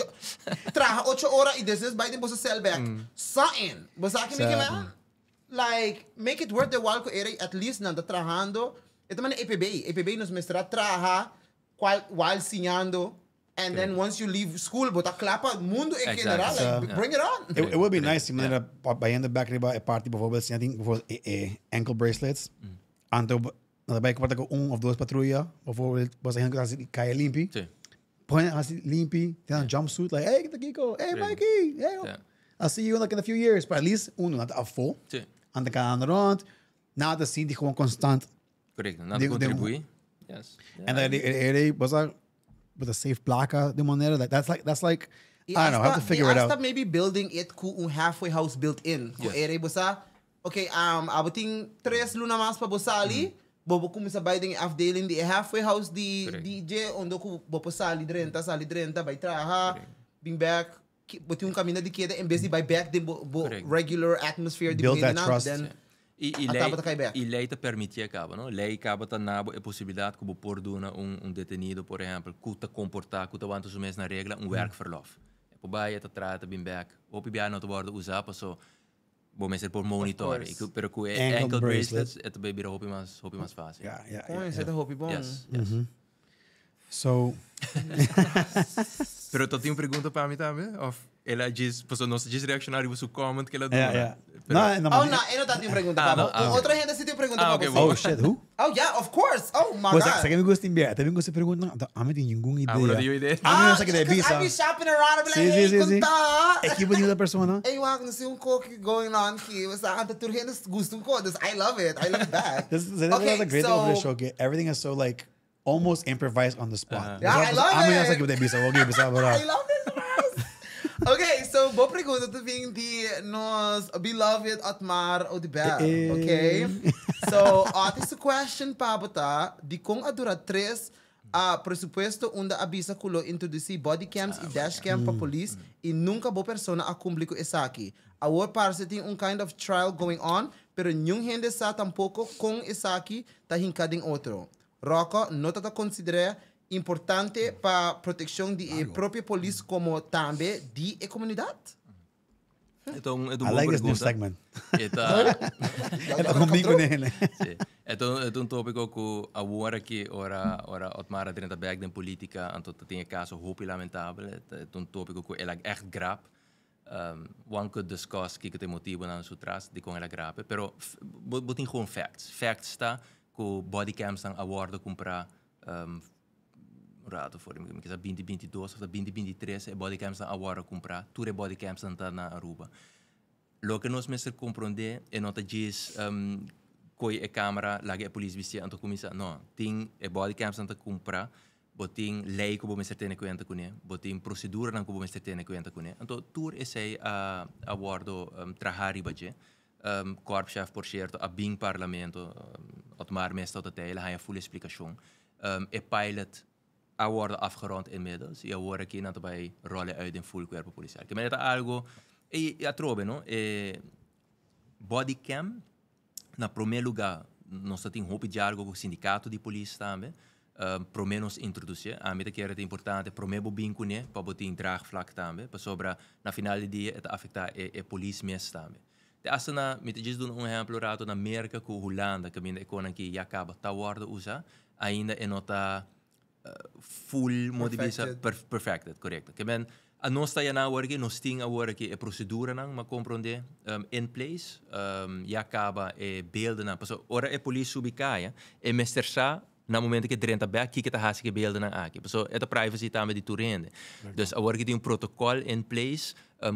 traga 8 horas e business by the boss sell back. Something. Basta que like make it worth the while ko at least nanda trabajando. Ito man EPB nos mestra traha while sinhando. And then once you leave school, bota clapa mundo em general, like bring it on. It would be nice if by end back a party bijvoorbeeld, I think bijvoorbeeld ankle bracelets. Anto daarbij kwart ik of dos patrouilla, bijvoorbeeld was hij als kaya limpi. Point als limpi, dan jumpsuit like hey Kiko, hey Mikey, hey. I'll see you like in a few years, but at least uno not afvol. Aan de kant rond, na de zien die gewoon constant. Correct, na de contribuie. Yes. En dan was dat with a safe placa de manera that's like I don't know, I have to figure it out. Maybe building it com halfway house built in. Okay, abuting 3 luna mas pa bosali, bobo kumisa by ding afdeling di halfway house di DJ ondo ku bopo sali drenta by traha, being back, but yung kamina di keda embesi by back di regular atmosphere di build that trust. Then E lei te permite acaba, não? Lei acaba te nabo a possibilidade que por dona detenido, por exemplo, que te comportar, que te want os meses na regra werkverlof. E por baie te trata bem back. Op je não te worden usado, so bom mesmo por monitor. Pero que ankle bracelets, é também bira hopi mais fácil. Yeah. Coins é hopi bom. Yes. So, Pero tu tinha pergunta para mim também? Of ela diz, pues não se diz reaccionário o comment que ela dá. yeah. Pero, No, Oh, no, eu não tenho pergunta para você. Outra gente se tem pergunta para okay, você. Oh, shit, who? Oh, yeah, of course. Oh, my Mas God. sa kami gusto imbiya. Tabi gusto pergunta na, kami din yung wala ideia. di ideia. Ano yung sa kita because I be bisa? shopping around, I be like, Sim, hey, sim, sim. conta. Equipo niyo da persona. Hey, wag na siya coke going on aqui. Basta ang taturhin is gusto ko. I love it. I love that. This is the great thing of the show. Okay? Everything is so like almost improvised on the spot. Yeah, I love Amin it. sa kita bisa. Okay, bisa ba? I love this. Okay, so boa pergunta tu vem de nós beloved Otmar Odibel, okay? So, this question para botar de com a dura 3 presupuesto onde avisa kulo introduzir body cams e dash cam para police e nunca boa persona a cumprir com isso aqui. Our parece tem kind of trial going on, pero nenhum gente sa tampoco com isso aqui tá hincado em outro. Rocco, nota ta considera importante para proteção de própria polícia como também de comunidade? Então, I like this new segment. Ito comigo nele. Ito tópico que agora que ora Otmar dentro da bag de política, então tem caso hoop lamentável. Ito tópico que ela echt grap. One could discuss que tem motivo na sua trás de com ela grape, pero botin gewoon facts. Facts está que body cams são award comprar rato voor hem, que 2022 of 2023 body cams na award comprar, tudo body cams na Aruba. Lo que nós mesmo compreender é nota diz coi a câmera lá que a polícia vistia anto comissa, não, tem body cams na comprar, botin lei que vou me certeza conta com ele, botin procedura não que vou me certeza conta com ele. Então tudo esse award trahari budget. Korpschef, por certo, a bing parlamento, Otmar meestal dat hij een full explicatie. Pilot worden afgerond inmiddels. Je hoort ook dat bij rollen uit in full corpo policial. Ik meen dat algo, ja trobe, no? Bodycam, na primeiro lugar, nós temos hoop de algo com o sindicato de polícia também. Pro menos introduzir. A mim que é importante, pro meio bem com ele, para botar em draagvlak também, para sobra na final do dia, het afetar a polícia mesmo também. De asana, met je doen een exemplo rato na Amerika, com Holanda, que minha economia que já acaba tá worden usa, ainda é nota full modibisa perfected, correto. Que men a nós está na hora que nós tem agora que a procedura não, mas compreender in place, já acaba beelden na, passo ora a polícia subicaia, e mestre sa na momento que drenta back, que tá hasi que beelden na aqui. Passo é a privacy também de turende. Dus agora que tem um protocolo in place.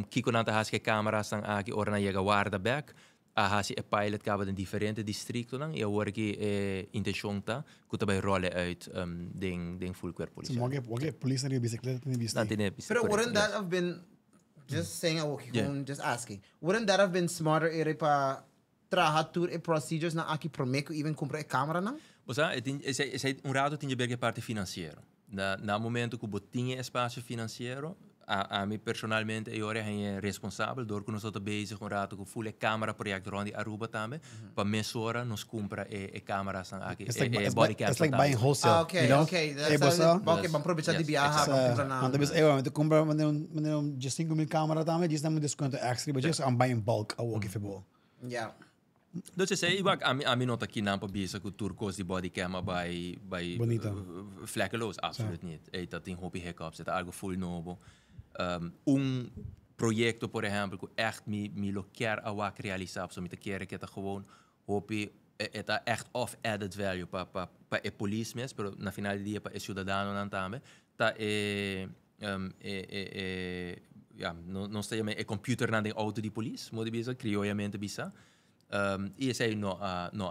Kiko nanta haske cameras dan aki ora na yega guarda back a hasi e pilot kaba den differente districto dan e ora ki intention ta kuta by rolle uit den full corpo police. Wag police na bicicleta ni bista. But wouldn't that have been just saying just asking. Wouldn't that have been smarter ere pa traha tour e procedures na aki promeco even comprar e camera na? Bosa, é um rato tinha berge parte financeiro. Na momento que botinha espaço financeiro a mim personalmente eu é responsável door que nós estamos bezig com rato com full câmera project rond die Aruba também para mesora nos compra e câmeras aqui body cam. It's like buying wholesale. Okay, you know? okay. That's okay, bang aproveitar de viajar para comprar na. Want eu compra mandei just 5,000 câmera também, just não me desconto extra, but just I'm buying bulk a walk if Yeah. Dus je zei, a mim nota aqui não para bisa que turcos de body cam by vlekkeloos, absoluut niet. Dat tem hobby hiccups, dat algo full novo. Projeto, por exemplo, que echt me lo quer awak realizar, so me te quer que tá gewoon hobby eta echt off added value para a polícia mesmo, pero na final do dia para o cidadão não também. Tá não sei é computer na auto de polícia, modo bisa criouamente bisa. E esse aí não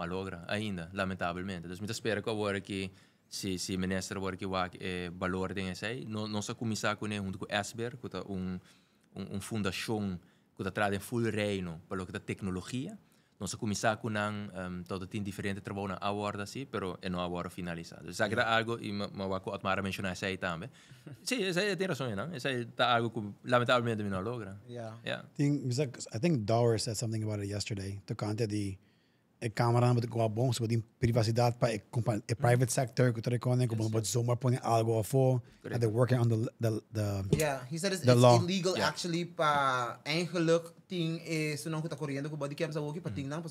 logra ainda, lamentavelmente. Dus me espero que agora que se ministro agora que vai valor tem esse aí, não só começar com ele junto com Esber, que tá fundação que tá trazendo full reino para o que é tecnologia. Não só começar com todo tem diferente trabalho na aborda assim, pero é não aborda finalizado. Isso é algo e me vai com Otmar mencionar isso aí também. Sim, isso aí tem razão, não? Isso aí tá algo que lamentavelmente não logra. Yeah. I think Dower said something about it yesterday. To conta de câmera met qua bom, so de privacidade para a private sector que tu como bot zomaar põe algo a for. They're working on the Yeah, he said it's law. illegal actually pa eigenlijk ting so nang kuta correndo ko body cam sa woki pa ting nang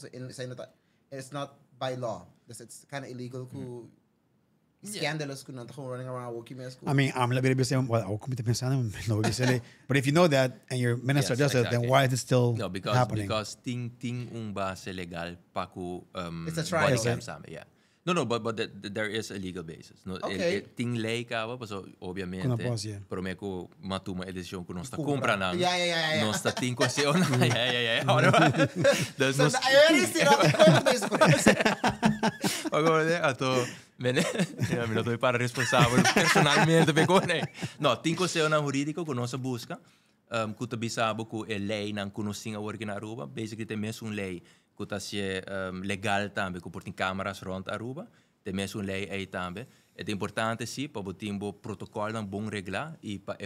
it's not by law. It's kind of illegal ku scandalous kung not running around walking in school. I mean, I'm like maybe saying, well, ako kumita pensando, no, but if you know that and you're Minister of Justice, then why is it still happening? Because ting base legal pa ku It's a trial. body cam sabi, yeah. No, but there is a legal basis. No, Okay. Ting lei ka ba, so obviamente. Kuna pos, yeah. Pero me ko matuma edisyon ko nosta compra nang. Yeah. Nosta ting ko siya na. Yeah. Ano ba? There's no. I already see that. Agora, ato mene, mi não tô para responsável personalmente pe kone. No, ting ko siya na jurídico ko nosa busca. Kuta bisabo ko e lei nang kunosinga working na Aruba. Basically tem mes lei kuta se legal tambe ko portin câmaras rond Aruba. Tem mes lei aí tambe. É importante sim para botimbo protocolo nang bom regla e pa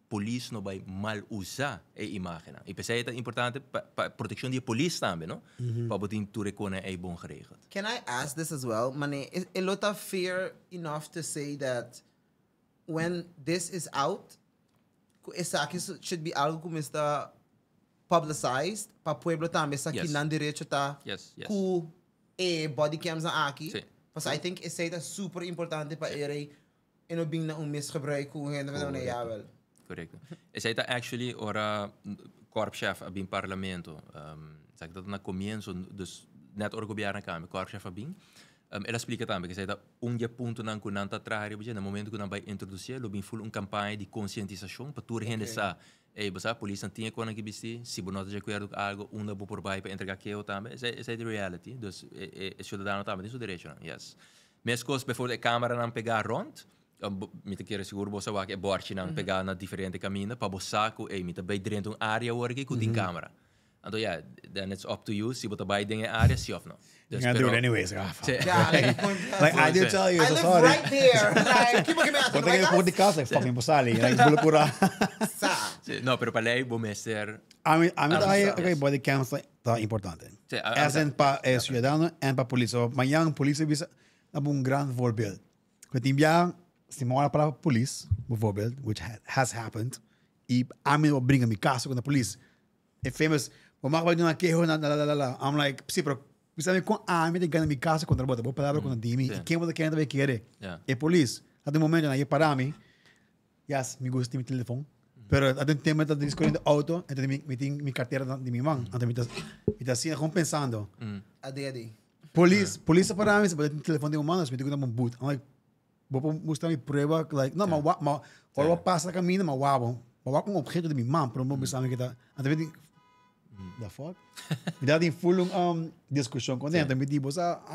police no vai mal usar a imagem. E pensei é importante para proteção de police também, não? Para botim tu recone é bom geregeld. Can I ask this as well? Mane, is a lot of fear enough to say that when this is out, essa aqui should be algo como está publicized para pueblo também, essa aqui não direito tá ku body cams aqui. Because I think essa é super importante para ele e não bing na misgebruik hoe hen na jawel. Correct. Essa é actually ora korpschef abin parlamento. Zeg dat na comienzo dus net ora governo na câmara korpschef abin. Ela explica também que essa é ponto na kunanta trabalho, porque no momento que nós vai introduzir, lo bem full campanha de conscientização para toda gente sa a polícia não tinha quando que bisti, se você não de acordo com algo, uma boa por baixo para entregar que eu também, essa é a reality, dus o cidadão também tem sua direito, yes. Mas coisas, bijvoorbeeld, a câmera não pegar rond, met keer seguro você vai que bordje não pegar na diferente caminho, para você saco, met bij dentro área work com din câmera. Então, yeah, then it's up to you, se você vai dentro área, se of não. You're gonna do it anyways. Like I did tell you, I live sorry. right there. Like, keep looking at Quando eu vou de casa, fucking posali, like bulupura. No, pero para lei, bom mestre. I mean, okay, body cams tá importante. As in pa cidadão e pa polícia. Manhã polícia visa na um grande voorbeeld. Quando enviar se mora para polícia, bijvoorbeeld, which has happened, e a mim vou brincar mi caso com a polícia. É famous, vou marcar de uma queixa na. I'm like, sim, pero sabe com a mim de ganhar mi caso contra bota, vou palavra com a dimi, e quem você quer também querer. É polícia. Até o momento na ia para mim. Yes, me gusta mi telefone. Pero até tempo tá escolhendo auto, então me carteira de minha mão, então me tá assim compensando. Adi. Polícia para mim, se pode ter telefone de humanos, me digo um boot. I'm like, vou mostrar minha prova, like, não, mas ou passa caminho, mas vou com objeto de minha mão, para não pensar que tá, então me the fuck? Me dá de full discussão com ele, então me digo,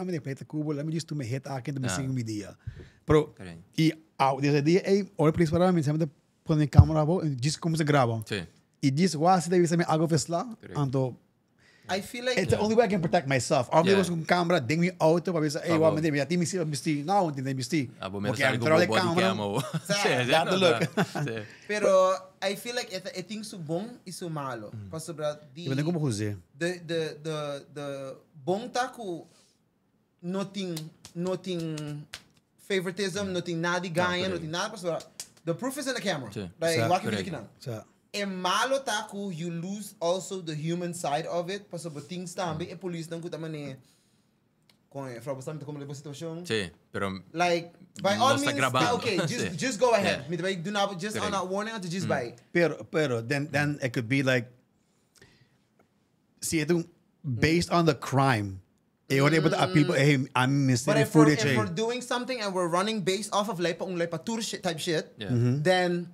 me de preta cubo, me diz tu me heta aqui, tu me siga me dia. Pero e desse dia, olha polícia para mim, sempre põe a câmera, diz como se grava. E diz, se deve ser algo fez lá, então I feel like it's the only way I can protect myself. Obviously, com câmera, ding me auto, para pensar, hey, me deve, até me se não, entende me se. Porque a body cam. Dá the look. Pero I feel like it things so bom e so malo. Para sobrar de. Eu não como fazer. The bom tá com nothing favoritism, nothing nada ganha, nothing nada para sobrar. The proof is in the camera. Like what can you look at? E malo tá com you lose also the human side of it, para sobre things também e polícia não cuta mané. Com a frau bastante como leva a situação. Sim, pero like by all means, okay, just go ahead. Me do not just on a warning to just buy. Pero then it could be like, see, based on the crime. People, hey, I'm missing the footage. But if we're doing something and we're running based off of like tour shit type shit, then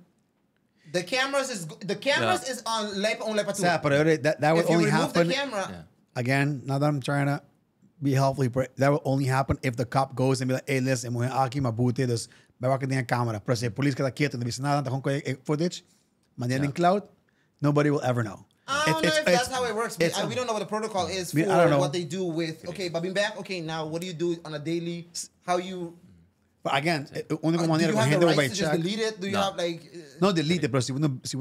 the cameras is on Lepa tour. Yeah, but that would only happen. The camera, again, now that I'm trying to be helpful, that will only happen if the cop goes and be like, hey, listen, mo aqui mabuti, dus bawa din ang camera. Pero si police ka quieto, na nada, kung footage, manyan in cloud, nobody will ever know. I don't know if that's how it works. We don't know what the protocol is for what they do with, okay, but being back, okay, now what do you do on a daily, how you... But again, do you have the rights to just delete it? Do you have like... No, delete it, but if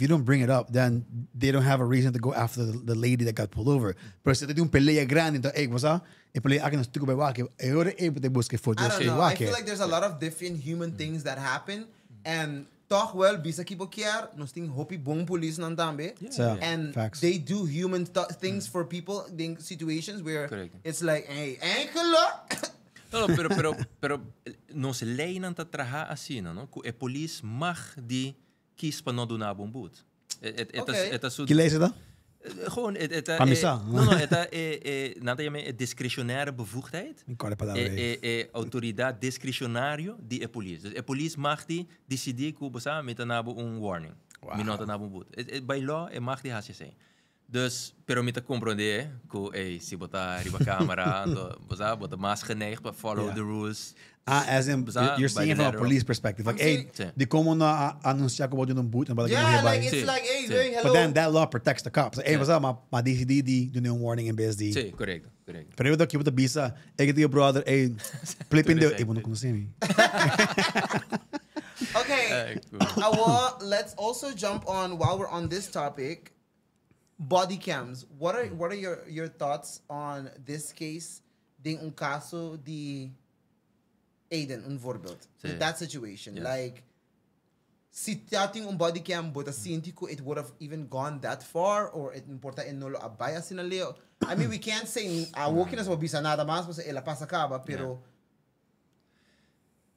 you don't bring it up, then they don't have a reason to go after the lady that got pulled over. Pero si tem pelea grande, então, hey, what's up? E pelea aqui no stuco by wake, agora te busque footage. I don't know. I feel like there's a lot of different human things that happen, and toch wel, bisa kibo kier, nos ting hopi bong police nan tambe. And they do human things for people in situations where it's like, hey, enkele. No, pero nos lijnen te traha assim, no? Que a police mag die kies para não donar bom boot. Que lees je dat? Gewoon, Camisa. nada je discretionaire bevoegdheid. Ik kan het pas daar Autoridade discrecionário die é police. Dus a police mag die decidir que você met een warning. Wow. Minota na boot. By law é mag die hace zijn. Dus, pero me te compreender que, se botar riba camera, você bota mais geneigd para follow the rules. As in, you're seeing it from a police perspective. Like, hey, die komen na anunciar que vou doen een boot en yeah, like it's like, hey, hello. But then that law protects the cops. Like, hey, what's up, maar DCD die doen een warning in BSD. Sí, correcto. Pero eu daqui, eu vou bisa, ik heb die brother, hey, flip in de, ik moet nog kunnen zien. Okay, let's also jump on, while we're on this topic, body cams. What are your thoughts on this case? Ding un caso di Aiden, un voorbeeld. In that situation, like, si tating un body cam, but asientico, it would have even gone that far, or it importa en nolo abaya sinaleo. I mean, we can't say, walking as wabisa nada más, pues ela pasa acaba, pero...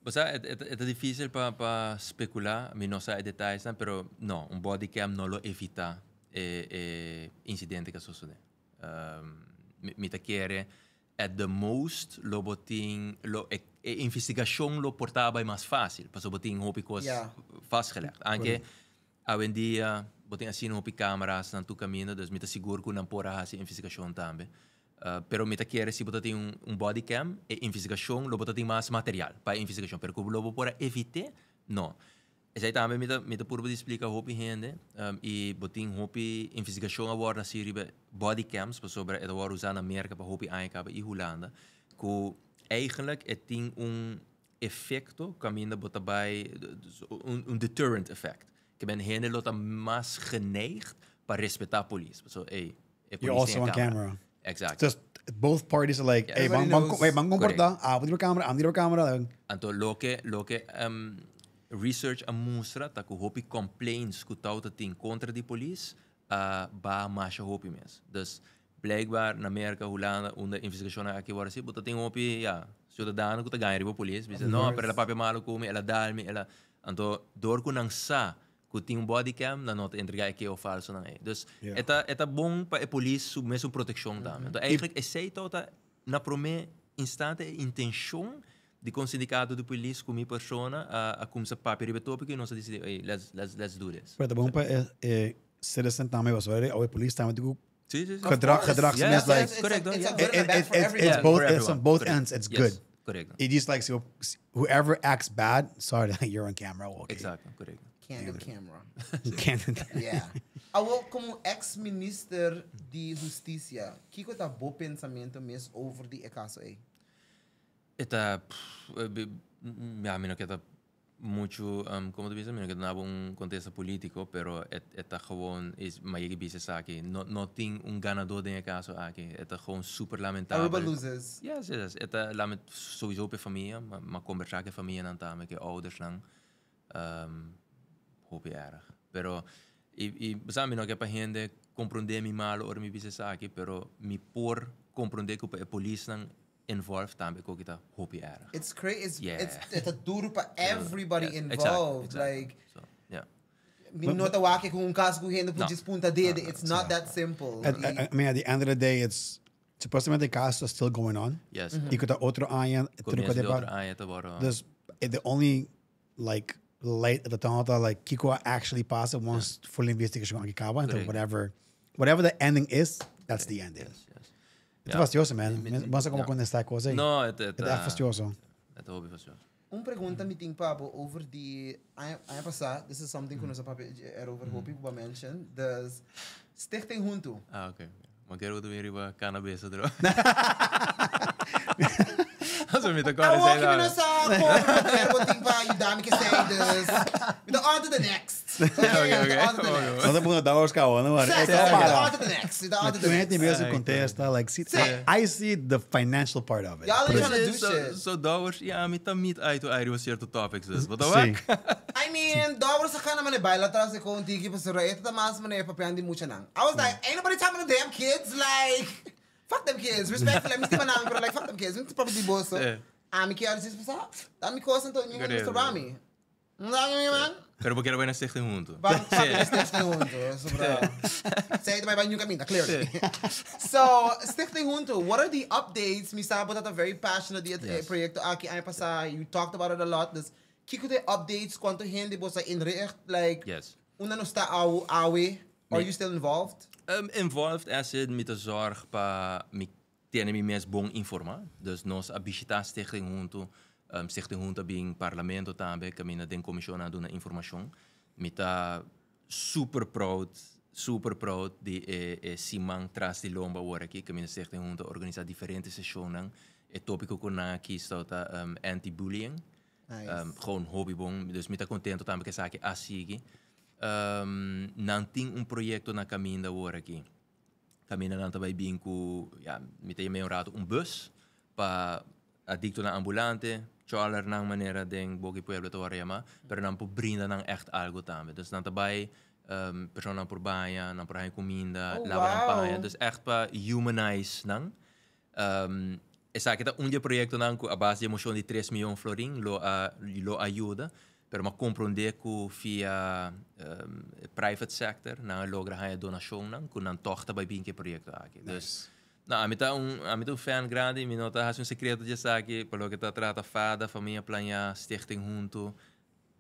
O sea, es difícil para especular, a mí no sé detalles, pero no, un body cam no lo evita incidente que sucede. Me te quiere, at the most, lo botín, investigación lo portaba más fácil, pues lo botín hopi cosas vastgelegd. Aunque, hoy en día, botín así hopi cámaras en tu camino, dus me te seguro que una porra hace investigación también. Pero me te quiere, si botar un body cam, investigación, lo botar más material para investigación. Pero como lo para evitar, no. Zij também me te purba de explicar hopi gente e botin hopi investigação agora assim ribe body cams para sobre het agora usar na Amerika para hopi aankapen in Holanda que eigenlijk het tem effecto caminda bota bij deterrent effect que ben gente lota mais geneigd para respeitar police so you're also on camera. Exactly. Just both parties are like, hey, van comporta, die camera. Anto lo que research a mostra dat hopi complaints que tauta tem contra die police ba masha hopi mes. Dus blijkbaar na Amerika, Holanda, onder investigação aqui agora sim, bota tem hopi cidadano que tá ganhando riba police, diz não, para ela papel malo come, ela dalme, ela anto dor ku nang sa que tem body cam na nota entregar aqui ou falso não é. Dus eta bom para a police sub mesmo proteção também. Então eigenlijk é sei tauta na primeira instante intenção de com sindicato de polícia com minha persona a começar a papel ribe topic e nós decidimos, hey, let's do this. Pero bom para citizen também was already ou police também digo gedragsmes like it's both it's on both ends it's good. Correct. It just like so whoever acts bad, sorry you're on camera. Okay. Exacto, correct. Candid camera. Candid. Yeah. Awel como ex-minister de Justiça, que tá bom pensamento mesmo over die caso aí? Eta mino que está muito como tu dices, mino que não contexto político, pero eta gewoon is maar je bisa aqui não tem ganador de caso aqui, eta gewoon super lamentável. Everybody loses. Yes, eta sowieso per família, maar conversar com a família não tá, que ouders lang hoop erg. Pero sabe mino que para gente compreender mi mal or mi bisa aqui, pero mi por compreender que a polícia não involved também com kita hopi erg. It's crazy. It's a duro para everybody involved. Exactly. Like, yeah. Me nota wake com caso com gente por disputa dele. It's not that simple. I mean, at the end of the day, it's supposedly the case is still going on. Yes. You could have otro año. There's the only like light at the time like Kiko actually passed it once full investigation on Kikawa and whatever the ending is, that's the ending. Yes. Het is fastidioso, man. Basta como con esta cosa. No, het is fastidioso. Het is fastidioso. Pergunta me tem Pablo over die ano passado. This is something que nós erover hopi para mention. Das Stichting Huntu. Okay. Maar quero weer über cannabis dro. Also met de kar zijn daar. Ik denk pa je dame que sei dus. We on to the next. Okay. Nós vamos dar os caos, não é? On to the next. Tu niet meer contesta like I see the financial part of it. Y'all trying to do shit. So dollars, ja, met dan meet uit to was certain topics dus. Wat I mean, dollars sa kana man bilateral sa konti pa sa rate ta mas man papian di mucha nang. I was like, ain't nobody talking to damn kids like fuck them kids. Respectfully, I'm still namin pero like fuck them kids. It's probably boso. A mim que era isso, a mim coisa então ninguém me sobra mim. Não dá ninguém man. Pero porque era buena stichting junto. Vai stichting junto, sobra. Sei também vai caminho, clearly. So, stichting junto, what are the updates? Me sabe that a very passionate project aqui ano passado. You talked about it a lot. Dus kijk de updates quanto gente você inricht like. Yes. Una no está awe. Are you still involved? Involved as in met de zorg pa me tiene mi mes bom informar. Dus nos abisita stichting junto. Stichting junto bing parlamento também camina den comissão a dona informação. Me tá super proud de simang tras de lomba ora aqui camina stichting junto organiza diferentes sessões. Het tópico con aqui está anti-bullying. Nice. Gewoon hobbybong. Dus me tá contento também que saque assim. Não tem projeto na caminho da hora aqui. Caminho não também bem com, me tem meio rato bus para adicto na ambulante, charler na maneira de bogi pueblo to arema, pero não por brinda não echt algo também. Dus não também persoon não por banha, não por hay comida, lavar na banha. Dus echt para humanize não. Essa aqui tá projeto não com a base de emoção de 3 milhões florin lo ajuda. Pero ma compreender que via private sector na logra haya donasyon nang kun nang tochta by binke proyecto aqui. Dus na amita um fan grande, mi nota has un secreto de aqui, pelo que tá trata fada, família plania stichting junto.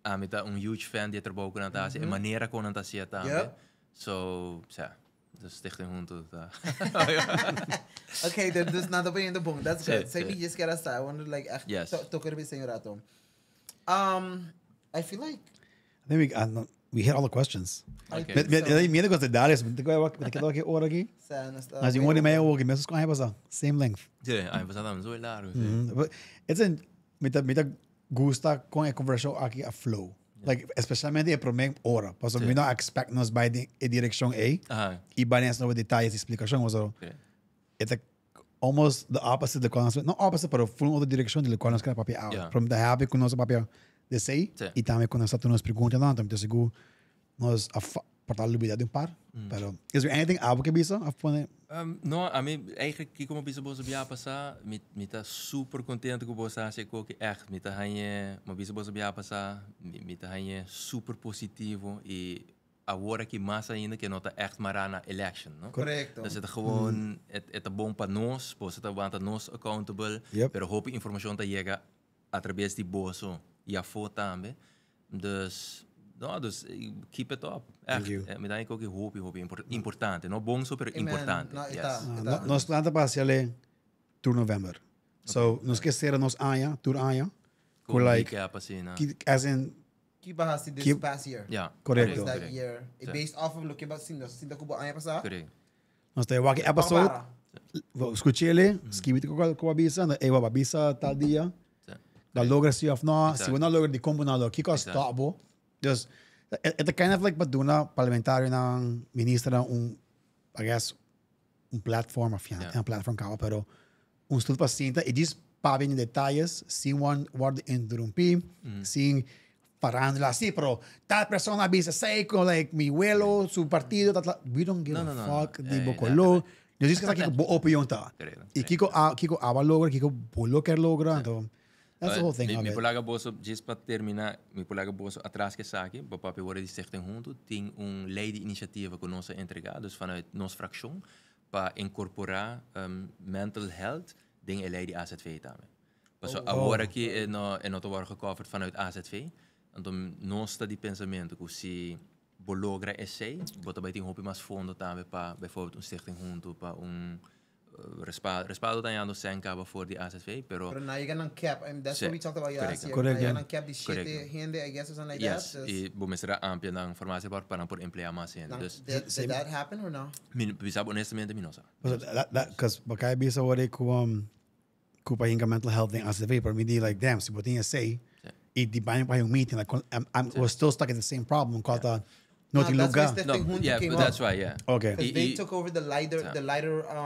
Amita huge fan de trabalho com nanta e maneira com nanta sia também. So, dus stichting junto tá. Okay, dus nada bem indo bom. That's good. Say me just get us I wanted like tocar bem senhorato. I feel like I think we hit all the questions. Okay. Mira coisa de Darius, te quedo aqui hora aqui. Mas em 1h30 hoje, mesmo com a repassa, same length. Sim, aí você tá muito largo. It's in me gusta com a conversação aqui a flow. Like especialmente é para mim hora, porque me não expect nos by the direção A. E banhas no detalhes de explicação, mas it's like almost the opposite de quando não opposite, pero full outra direção de quando nós queremos papel out. From the happy com nosso papel de sei e também quando nós estamos perguntando não, então seguro nós portar liberdade par. Pero is there anything algo que bisa afone? No, a mim eigenlijk que como bisa bosa bia passar, me tá super contente com bosa se que echt me tá hanhe, uma bisa bosa bia passar, me tá hanhe super positivo e agora que mais ainda que nota echt maar na election, no? Correcto. Dus het gewoon het bom para nós, pois het want nós accountable, pero hope informação tá chega através de boso e a foto também. Dus keep it up. Echt. Me dá ook hope importante, no bom super importante. Nós planta para ser tur November. So nós queremos nos aia, tur aia. Con like as in Kibahasi this past year. Yeah, correcto. That year. Based off of looking at sinda kubo ano pasado. Correct. Nós temos aqui episode. Escutei ele, escrevi com a bisa, eu a bisa tal dia. Da logra se of no, se não logra de como não, que costa stop. Dus it's kind of like baduna parlamentario ng ministra I guess platform of platform kao pero studio paciente e diz para ver detalhes, se word interrompi, sin farándula así, pero tal persona avisa sei con like mi abuelo, su partido, we don't give a fuck de bocolo. Eu disse que aqui bo opinião tá. E Kiko aba logra, Kiko bolo quer logra, então that's the whole thing. Mi polaga boso, just para terminar, mi polaga boso atrás que saque, papi hoorde die stichting junto, tem lei de iniciativa que nós entregamos vanuit nossa fractie para incorporar mental health ding lei de AZV também. Paso agora que é no te worden gecoverd vanuit AZV, então nós está de pensamento que se bologra essay, bota bij hoop mas fondo também para bijvoorbeeld stichting junto para respaldo dañando senka voor die AZV, pero now you're gonna cap, and that's what we talked about last year. Correct. You're gonna cap the shit gente, I guess, or something like yes, that. Yes, y será amplia na información para por emplear más gente. Did that happen or no? Bisa honestamente mi no sa. Because bakay bisa wala ko pa yung mental health thing AZV, pero hindi like damn, si buti say, di ba pa yung meeting like we're still stuck in the same problem kota. No, but that's why, yeah. Okay. They took over the lighter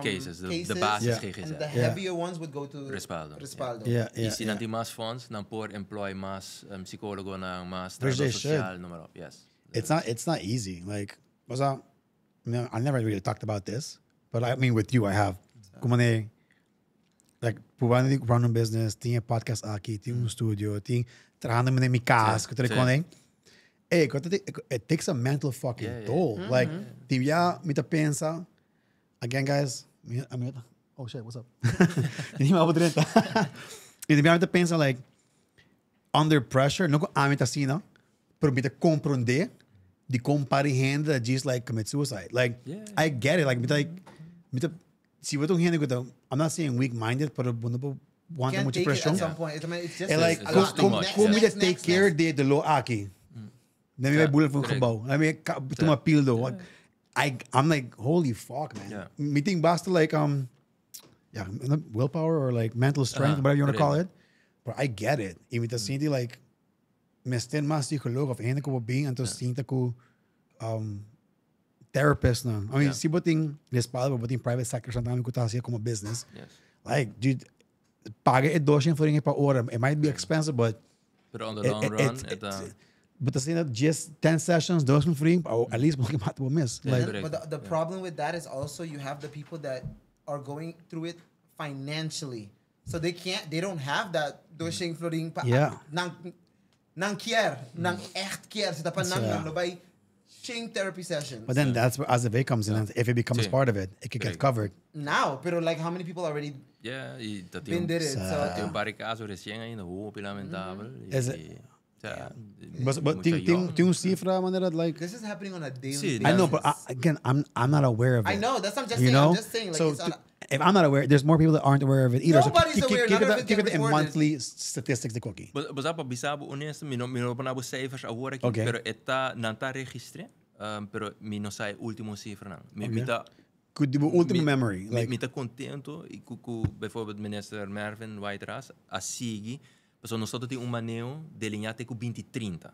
cases, the basis cases. And the heavier ones would go to Respaldo. Yeah. Y si nanti mas funds, nan por employ mas psicólogo, nan mas trabajo social, numero. Yes. It's not easy. Like, I never really talked about this, but I mean with you, I have. Kumane, like, pubando di run un business, tinha podcast aqui, tinha um studio, tinha trabajando em minha casa, que eu telefonei. Hey, it takes a mental fucking toll. Like, tinha me pensa, again, guys, oh shit, what's up? Tinha uma outra. E tinha me pensa, like, under pressure, não a mim tá assim, não? Pero me compreender de compreender just like commit suicide. Like, I get it. Like, see what I'm not saying weak-minded, but want mucha pressure. At some point. It's just Like, como me take care de lo aqui. Dan may bullet van gebouw. I mean, to my pildo. I'm like, holy fuck, man. Yeah. Meeting basta like willpower or like mental strength, whatever you want to call it. But I get it. Imita sinti like mesten mas psikolog of hindi ko being anto sinta ko therapist na. I mean, si boting respaldo boting private sector sa namin ko tasiya como business. Yes. Like, dude, paga $2 for ringgit pa ora. It might be expensive, but on the long run, but just 10 sessions, those for free, or at least what will miss. Yeah, Like, but the problem with that is also you have the people that are going through it financially. So they don't have that doshing flooding pa nang kier, nang echt kier. So dapat nang by shing therapy sessions. but then that's where AZV comes in, and if it becomes part of it, it could get covered. Now, pero like how many people already been did it? So tem caso recém ainda roupa lamentável. But tem cifra manera like this is happening on a daily basis. I know, but again, I'm not aware of it. I know, that's what I'm just You saying. know? I'm just saying like So it's on if I'm not aware, there's more people that aren't aware of it either. Nobody's so aware. None of it keep it get in reported. monthly statistics de cookie. Mas apa bisabo honesto, mi no panabo cijfers agora aqui, Okay. pero eta não tá registre, pero mi no sai último cifra não. Mi tá Could do ultimate memory. mi Like, tá contento e com bijvoorbeeld minister Mervin Whiteras a sigi, so nós só tem manejo delinear com 2030.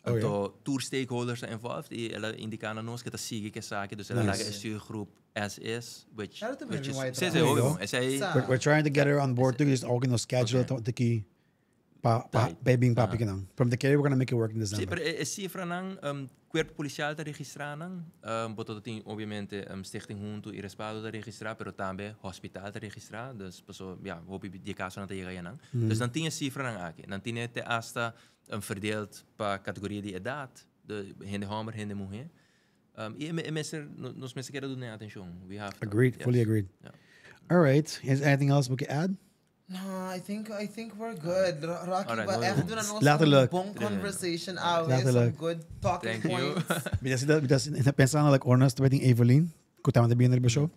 Então, tour stakeholders are involved e ela indica na nós que tá sigi que saque, dus ela laga stuurgroep SS, which we're trying to get her on board to just organize schedule the key. Being papi ganang. From the carrier, we're gonna make it work in December. Sí, pero é cifra ng cuerpo policial está registrar boto tem obviamente stichting junto e respaldo está registrar, pero também hospital está registrar, dus paso hoop die caso não tá chega nang. Dus dan tinha cifra nang aqui, dan tinha te hasta verdeeld para categoria de idade, de hende homer, hende mulher. E nos mensen querem dar atenção. We have to. Agreed, fully agreed. Yeah. All right. Is anything else we can add? No, I think we're good. Rocky, Alright, but no, echt doen aan Letterlijk. ons een bon conversation out. Letterlijk. Some good talking Thank you. points. Because pensando like honest wedding Evelyn, que estamos bien el show.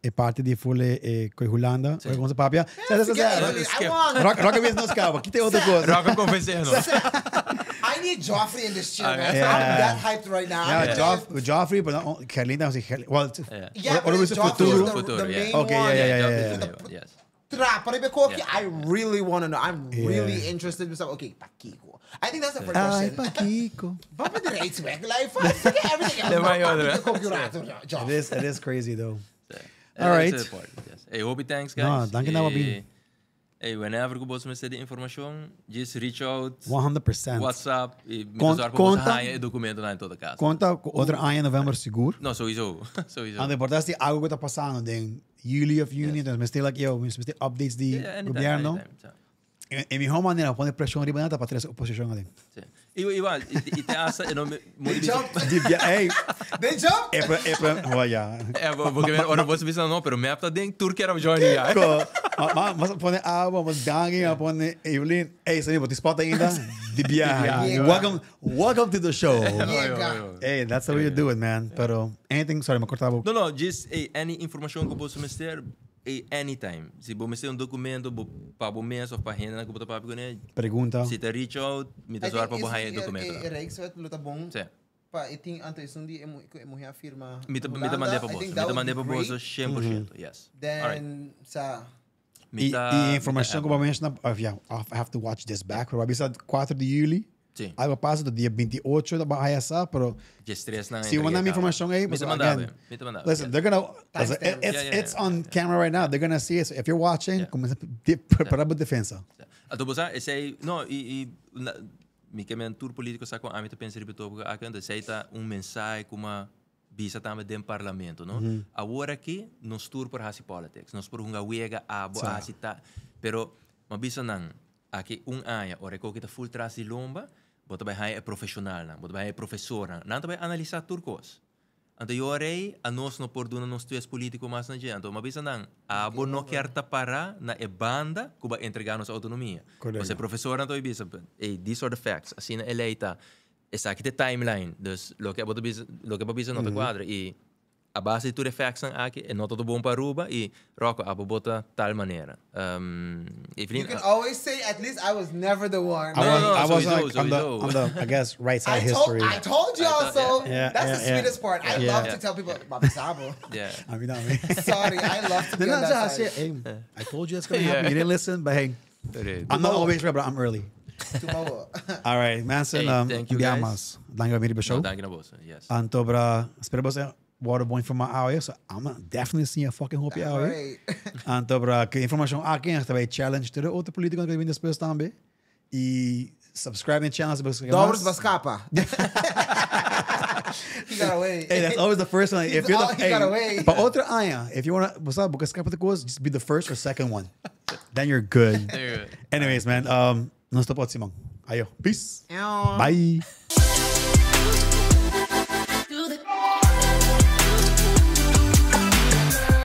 E parte di fulle coi Holanda, con onze papia. I want. Rock mesmo nos cava. Que tem outra coisa. Rock conversando. I need Joffrey in this chair, man. Yeah. I'm that hyped right now. Yeah, Joffrey, but Carlina was well. Yeah, Or but was it Joffrey is Futuro? the main Okay, one. yeah. Yes. I really want to know. I'm really interested in stuff. Okay, Pakiko. I think that's the first Ay, question. Paquico. Wat met de reeds weg? Like, forget everything else. It is crazy though. All right. Yes. Hey, hope thanks guys. No, dank je nou, Wabin. Hey, whenever you want to the information, just reach out. 100%. WhatsApp. Conta. Documento na toda casa. Conta outra ano novembro seguro. No, sowieso. Ang importante é algo que está passando den Juli of Juni, então mas tem like eu, mas tem updates de governo. E mi homa nela põe pressão riba nata para ter essa oposição ali. Igual, e te asa e não Hey, they jump. Olha. Porque ora você pensa não, pero me apta den Turquia era joining ya. Mas põe água, mas gangue, põe Evelyn. Hey, sabe, botar spot ainda. Welcome to the show. Hey, that's the way you do it, man. Pero anything, sorry, me cortava. No, just any information que você me ter anytime. Se você ter documento para o mês ou para a renda que você pode fazer, pergunta. Se te reach out, me te zoar para o documento. Reeks het luta bom. Sim. Pa, eu tenho antes dia eu firma. Me te mandei para você. Me te mandei para você 100%. Yes. Then sa E informação que eu menciono, I have to watch this back. Pero bisa 4 de julho. Sim. Algo passa do dia 28 da Bahia, pero se mandar minha informação aí, mas again, listen, they're gonna, it's on camera right now. They're gonna see it. So if you're watching, começa a preparar a defesa. Então você sei, não, me que men tour político sa com a mim pensa repito porque aqui então sei tá mensagem como bisa tama den parlamento, no? Agora aqui, nós tour por hasi politics, nós por hunga wega abo asita, pero mabisa nang aqui aya, ora ko kita full trasi lomba, bota vai hai profissional nang, bota vai hai professor nang, nanta vai analisar turcos. Anto yorei a nós no por duna nos tues político mas na gente, mabisa nang abo no quer para na e banda kuba entregar nos autonomia. Você professor anto ibisa, these are the facts, assim na eleita. Essa aqui tem timeline, dus lo que babisa nota quadra e a base de tudo facts aqui é nota do bom para Aruba e Rocco a bota tal maneira. You can always say at least I was never the one. I was like on the I guess right side history. I told you also. Yeah, that's the sweetest part. I love to tell people about Sabo. Yeah. I mean, sorry, I love to be on that side. Hey, I told you it's gonna happen. You didn't listen, but hey, I'm not always right, but I'm early. All right, Manson, thank you guys. Dank je wel show. Dank je wel, yes. En tobra, spero você waterboy from my area, so I'm gonna definitely see a fucking hope area. En tobra, que informação aqui é que challenge to the outro político que vem depois também. E subscribe to the channel because Dobros Bascapa. He got away. Hey, that's always the first one. If you're he got away. But outra aya, if you wanna, because just be the first or second one. Then you're good. Anyways, man, non stop Simon. Ayo, peace. Bye.